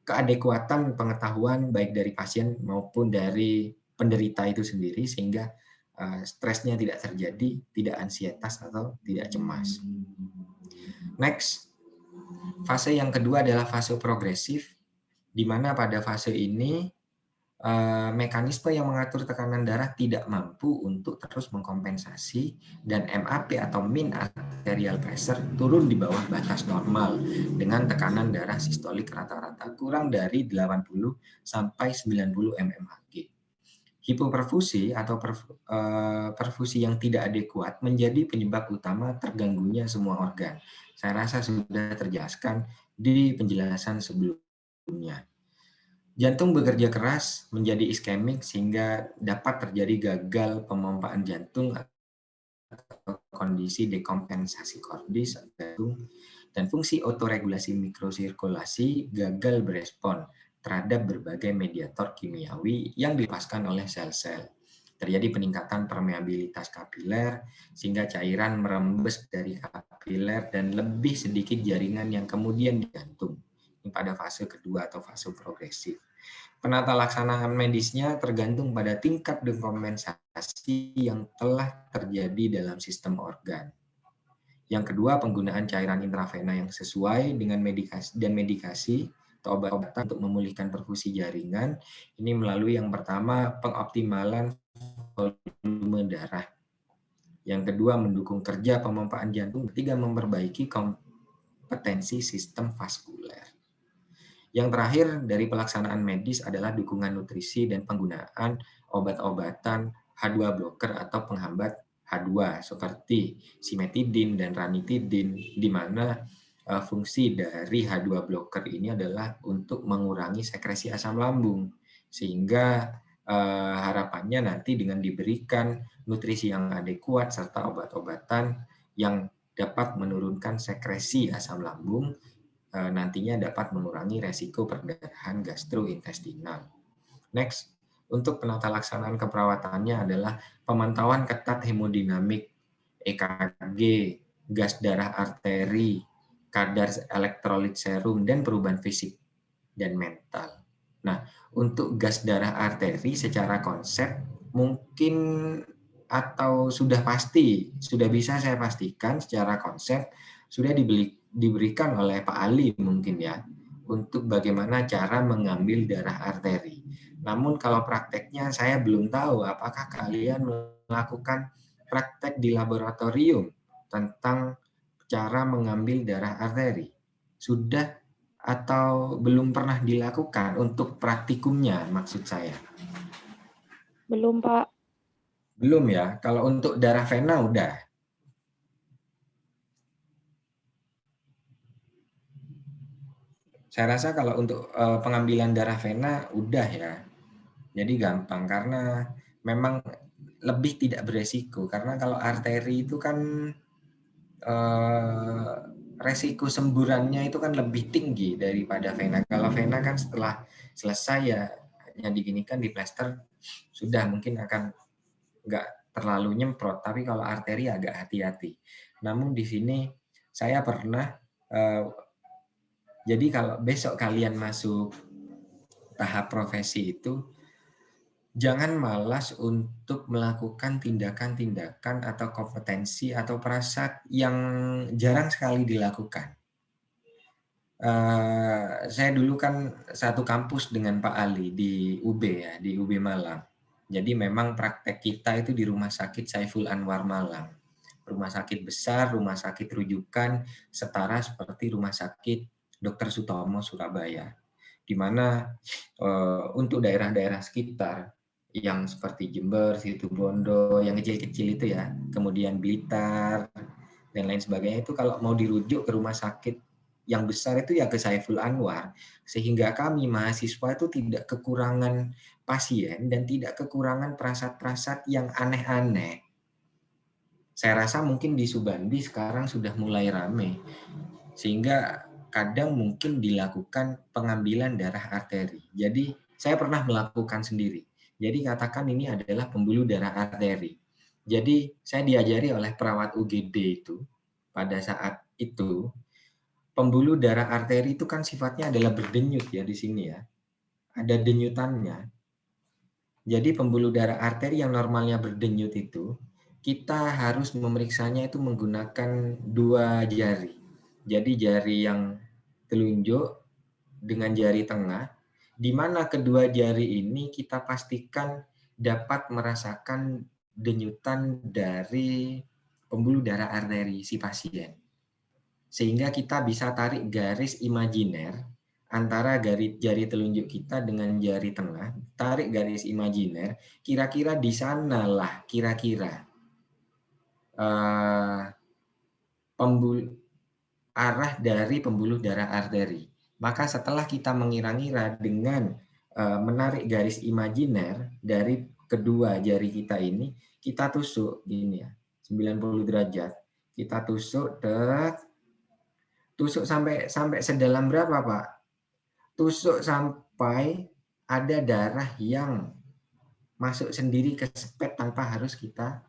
keadekuatan pengetahuan baik dari pasien maupun dari penderita itu sendiri, sehingga stresnya tidak terjadi, tidak ansietas atau tidak cemas. Next, fase yang kedua adalah fase progresif, di mana pada fase ini mekanisme yang mengatur tekanan darah tidak mampu untuk terus mengkompensasi dan MAP atau mean arterial pressure turun di bawah batas normal dengan tekanan darah sistolik rata-rata kurang dari 80 sampai 90 mmHg. Hipoperfusi atau perfusi yang tidak adekuat menjadi penyebab utama terganggunya semua organ. Saya rasa sudah terjelaskan di penjelasan sebelumnya. Jantung bekerja keras menjadi iskemik sehingga dapat terjadi gagal pemompaan jantung atau kondisi dekompensasi kordis jantung, dan fungsi otoregulasi mikrosirkulasi gagal berespon terhadap berbagai mediator kimiawi yang dilepaskan oleh sel-sel. Terjadi peningkatan permeabilitas kapiler sehingga cairan merembes dari kapiler dan lebih sedikit jaringan yang kemudian digantung. Ini pada fase kedua atau fase progresif. Penata laksanaan medisnya tergantung pada tingkat dekompensasi yang telah terjadi dalam sistem organ. Yang kedua, penggunaan cairan intravena yang sesuai dengan medikasi atau obat-obatan untuk memulihkan perfusi jaringan. Ini melalui yang pertama, pengoptimalan volume darah. Yang kedua, mendukung kerja pemompaan jantung. Ketiga, memperbaiki kompetensi sistem vaskuler. Yang terakhir dari pelaksanaan medis adalah dukungan nutrisi dan penggunaan obat-obatan H2 blocker atau penghambat H2 seperti simetidin dan ranitidin, di mana fungsi dari H2 blocker ini adalah untuk mengurangi sekresi asam lambung, sehingga harapannya nanti dengan diberikan nutrisi yang adekuat serta obat-obatan yang dapat menurunkan sekresi asam lambung, nantinya dapat mengurangi resiko perdarahan gastrointestinal. Next, untuk penata laksanaan keperawatannya adalah pemantauan ketat hemodinamik, EKG, gas darah arteri, kadar elektrolit serum, dan perubahan fisik dan mental. Nah, untuk gas darah arteri secara konsep mungkin atau sudah pasti, sudah bisa saya pastikan secara konsep sudah diberikan oleh Pak Ali mungkin ya, untuk bagaimana cara mengambil darah arteri. Namun kalau prakteknya saya belum tahu apakah kalian melakukan praktek di laboratorium tentang cara mengambil darah arteri. Sudah atau belum pernah dilakukan untuk praktikumnya maksud saya? Belum, Pak. Belum ya. Kalau untuk darah vena udah. Saya rasa kalau untuk pengambilan darah vena udah ya. Jadi gampang karena memang lebih tidak beresiko. Karena kalau arteri itu kan resiko semburannya itu kan lebih tinggi daripada vena. Kalau vena kan setelah selesai ya hanya diginikan di plester sudah, mungkin akan nggak terlalu nyemprot. Tapi kalau arteri agak hati-hati. Namun di sini saya pernah jadi kalau besok kalian masuk tahap profesi itu, jangan malas untuk melakukan tindakan-tindakan atau kompetensi atau prasat yang jarang sekali dilakukan. Saya dulu kan satu kampus dengan Pak Ali di UB ya, di UB Malang. Jadi memang praktek kita itu di Rumah Sakit Saiful Anwar Malang. Rumah sakit besar, rumah sakit rujukan, setara seperti Rumah Sakit Dr. Sutomo Surabaya, di mana untuk daerah-daerah sekitar yang seperti Jember, Situbondo, yang kecil-kecil itu ya, kemudian Blitar, dan lain sebagainya itu kalau mau dirujuk ke rumah sakit yang besar itu ya ke Saiful Anwar, sehingga kami mahasiswa itu tidak kekurangan pasien dan tidak kekurangan prasat-prasat yang aneh-aneh. Saya rasa mungkin di Subandi sekarang sudah mulai ramai, sehingga kadang mungkin dilakukan pengambilan darah arteri. Jadi saya pernah melakukan sendiri. Jadi katakan ini adalah pembuluh darah arteri. Jadi saya diajari oleh perawat UGD itu pada saat itu, pembuluh darah arteri itu kan sifatnya adalah berdenyut ya di sini ya. Ada denyutannya. Jadi pembuluh darah arteri yang normalnya berdenyut itu, kita harus memeriksanya itu menggunakan 2 jari. Jadi jari yang telunjuk dengan jari tengah, di mana kedua jari ini kita pastikan dapat merasakan denyutan dari pembuluh darah arteri si pasien. Sehingga kita bisa tarik garis imajiner antara jari telunjuk kita dengan jari tengah, tarik garis imajiner, kira-kira di sanalah kira-kira arah dari pembuluh darah arteri. Maka setelah kita mengira-ngira dengan menarik garis imajiner dari kedua jari kita ini, kita tusuk gini ya, 90 derajat. Kita tusuk, tusuk sampai sedalam berapa, Pak? Tusuk sampai ada darah yang masuk sendiri ke spet tanpa harus kita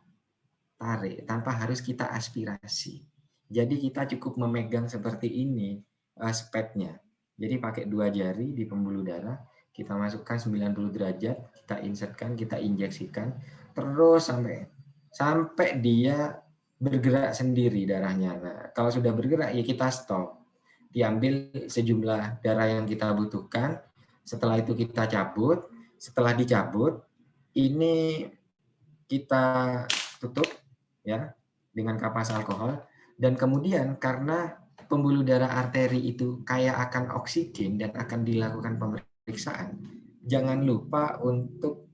tarik, tanpa harus kita aspirasi. Jadi kita cukup memegang seperti ini spetnya. Jadi pakai 2 jari di pembuluh darah, kita masukkan 90 derajat, kita insertkan, kita injeksikan, terus sampai dia bergerak sendiri darahnya. Nah, kalau sudah bergerak ya kita stop. Diambil sejumlah darah yang kita butuhkan, setelah itu kita cabut, setelah dicabut, ini kita tutup ya dengan kapas alkohol, dan kemudian karena pembuluh darah arteri itu kaya akan oksigen dan akan dilakukan pemeriksaan, jangan lupa untuk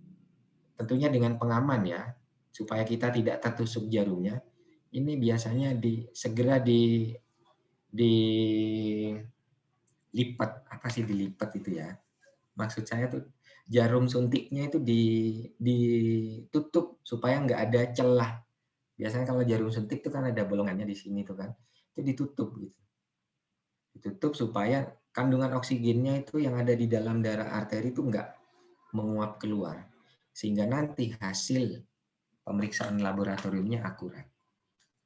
tentunya dengan pengaman ya, supaya kita tidak tertusuk jarumnya. Ini biasanya segera dilipat, apa sih dilipat itu ya? Maksud saya tuh jarum suntiknya itu ditutup supaya nggak ada celah. Biasanya kalau jarum suntik itu kan ada bolongannya di sini tuh kan, itu ditutup gitu. Ditutup supaya kandungan oksigennya itu yang ada di dalam darah arteri itu nggak menguap keluar, sehingga nanti hasil pemeriksaan laboratoriumnya akurat.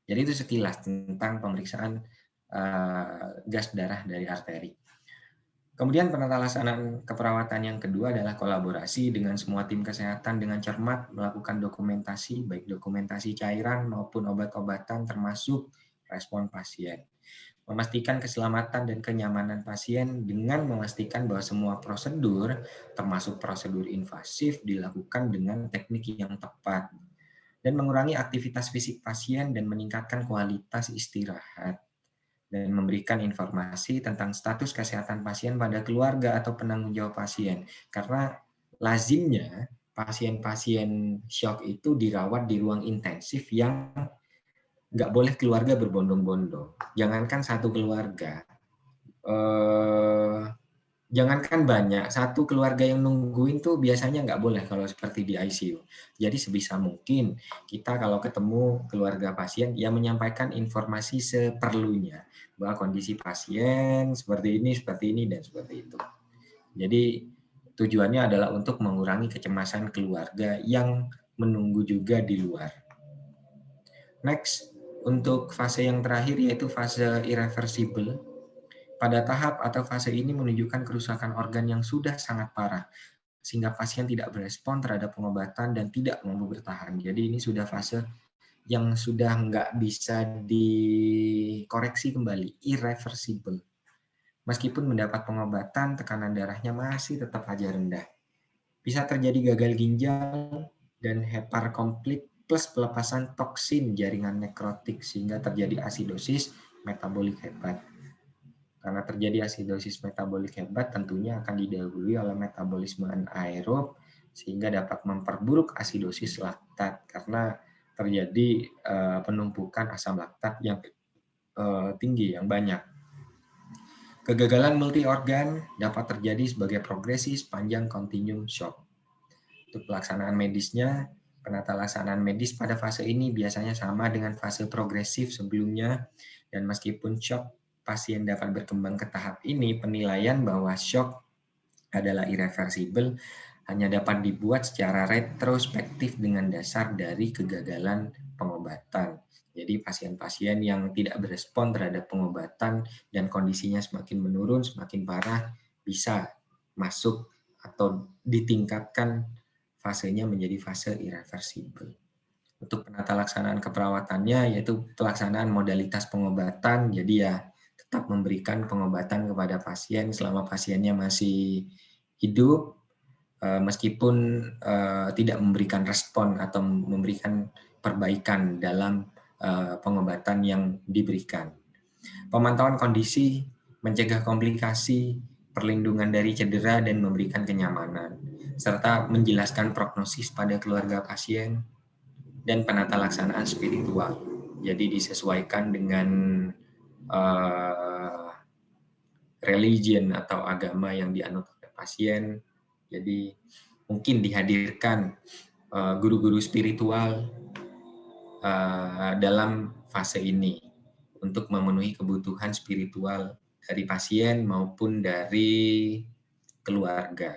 Jadi itu sekilas tentang pemeriksaan gas darah dari arteri. Kemudian penata laksanaan keperawatan yang kedua adalah kolaborasi dengan semua tim kesehatan dengan cermat melakukan dokumentasi, baik dokumentasi cairan maupun obat-obatan termasuk respon pasien. Memastikan keselamatan dan kenyamanan pasien dengan memastikan bahwa semua prosedur, termasuk prosedur invasif, dilakukan dengan teknik yang tepat. Dan mengurangi aktivitas fisik pasien dan meningkatkan kualitas istirahat. Dan memberikan informasi tentang status kesehatan pasien pada keluarga atau penanggung jawab pasien. Karena lazimnya pasien-pasien shock itu dirawat di ruang intensif yang nggak boleh keluarga berbondong-bondong. Jangankan satu keluarga, jangankan banyak, satu keluarga yang nungguin tuh biasanya nggak boleh kalau seperti di ICU. Jadi sebisa mungkin kita kalau ketemu keluarga pasien, ya menyampaikan informasi seperlunya bahwa kondisi pasien seperti ini, dan seperti itu. Jadi tujuannya adalah untuk mengurangi kecemasan keluarga yang menunggu juga di luar. Next, untuk fase yang terakhir yaitu fase irreversible. Pada tahap atau fase ini menunjukkan kerusakan organ yang sudah sangat parah, sehingga pasien tidak berespon terhadap pengobatan dan tidak mampu bertahan. Jadi ini sudah fase yang sudah nggak bisa dikoreksi kembali, irreversible. Meskipun mendapat pengobatan, tekanan darahnya masih tetap aja rendah. Bisa terjadi gagal ginjal dan hepar komplit plus pelepasan toksin jaringan nekrotik sehingga terjadi asidosis metabolik hebat. Karena terjadi asidosis metabolik hebat tentunya akan didahului oleh metabolisme anaerob sehingga dapat memperburuk asidosis laktat karena terjadi penumpukan asam laktat yang tinggi, yang banyak. Kegagalan multi organ dapat terjadi sebagai progresi sepanjang continuum shock. Untuk pelaksanaan medisnya, penata laksanaan medis pada fase ini biasanya sama dengan fase progresif sebelumnya, dan meskipun shock pasien dapat berkembang ke tahap ini, penilaian bahwa shock adalah irreversibel hanya dapat dibuat secara retrospektif dengan dasar dari kegagalan pengobatan. Jadi pasien-pasien yang tidak berespon terhadap pengobatan dan kondisinya semakin menurun, semakin parah, bisa masuk atau ditingkatkan fasenya menjadi fase irreversibel. Untuk penata laksanaan keperawatannya yaitu pelaksanaan modalitas pengobatan, jadi ya tetap memberikan pengobatan kepada pasien selama pasiennya masih hidup, meskipun tidak memberikan respon atau memberikan perbaikan dalam pengobatan yang diberikan. Pemantauan kondisi, mencegah komplikasi, perlindungan dari cedera dan memberikan kenyamanan, serta menjelaskan prognosis pada keluarga pasien, dan penata laksanaan spiritual. Jadi disesuaikan dengan religion atau agama yang dianut oleh pasien. Jadi mungkin dihadirkan guru-guru spiritual dalam fase ini untuk memenuhi kebutuhan spiritual dari pasien maupun dari keluarga.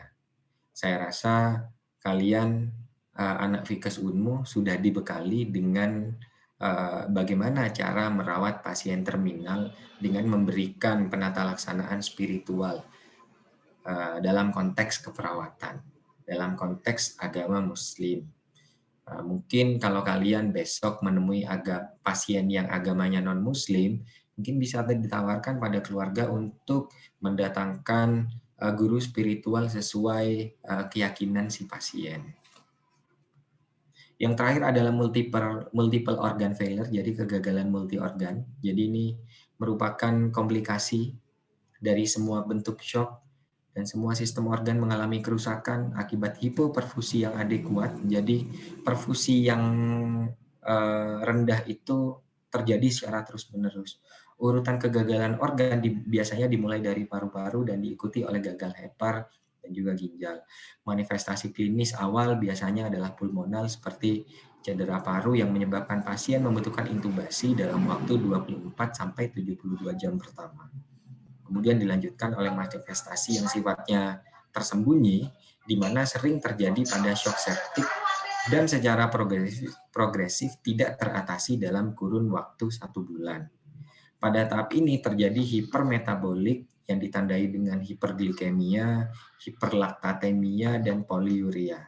Saya rasa kalian anak Fikes Unmu sudah dibekali dengan bagaimana cara merawat pasien terminal dengan memberikan penata laksanaan spiritual dalam konteks keperawatan, dalam konteks agama Muslim. Mungkin kalau kalian besok menemui pasien yang agamanya non-Muslim, mungkin bisa ditawarkan pada keluarga untuk mendatangkan guru spiritual sesuai keyakinan si pasien. Yang terakhir adalah multiple organ failure, jadi kegagalan multi organ. Jadi ini merupakan komplikasi dari semua bentuk shock dan semua sistem organ mengalami kerusakan akibat hipoperfusi yang adekuat. Jadi perfusi yang rendah itu terjadi secara terus-menerus. Urutan kegagalan organ biasanya dimulai dari paru-paru dan diikuti oleh gagal hepar dan juga ginjal. Manifestasi klinis awal biasanya adalah pulmonal seperti cedera paru yang menyebabkan pasien membutuhkan intubasi dalam waktu 24 sampai 72 jam pertama. Kemudian dilanjutkan oleh manifestasi yang sifatnya tersembunyi, di mana sering terjadi pada shock septik dan secara progresif tidak teratasi dalam kurun waktu 1 bulan. Pada tahap ini terjadi hipermetabolik yang ditandai dengan hiperglikemia, hiperlaktatemia, dan poliuria.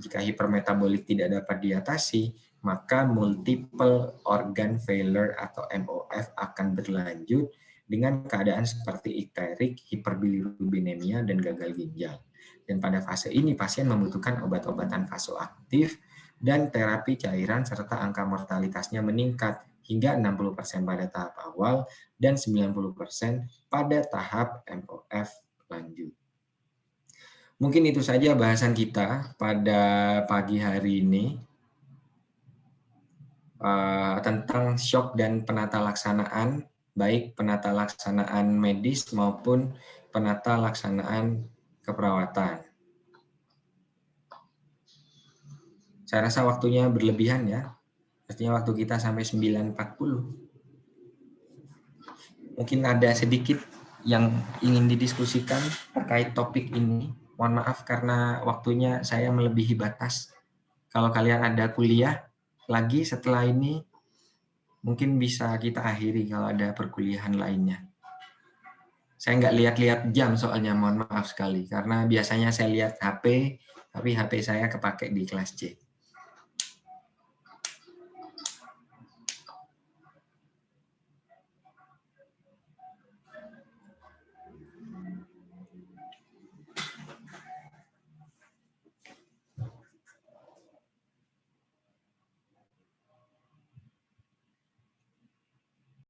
Jika hipermetabolik tidak dapat diatasi, maka multiple organ failure atau MOF akan berlanjut dengan keadaan seperti ikterik, hiperbilirubinemia, dan gagal ginjal. Dan pada fase ini pasien membutuhkan obat-obatan vasoaktif dan terapi cairan serta angka mortalitasnya meningkat hingga 60% pada tahap awal dan 90% pada tahap MOF lanjut. Mungkin itu saja bahasan kita pada pagi hari ini tentang shock dan penata laksanaan, baik penata laksanaan medis maupun penata laksanaan keperawatan. Saya rasa waktunya berlebihan ya. Pastinya waktu kita sampai 9.40. Mungkin ada sedikit yang ingin didiskusikan terkait topik ini. Mohon maaf karena waktunya saya melebihi batas. Kalau kalian ada kuliah lagi setelah ini, mungkin bisa kita akhiri kalau ada perkuliahan lainnya. Saya nggak lihat-lihat jam soalnya, mohon maaf sekali. Karena biasanya saya lihat HP, tapi HP saya kepake di kelas C.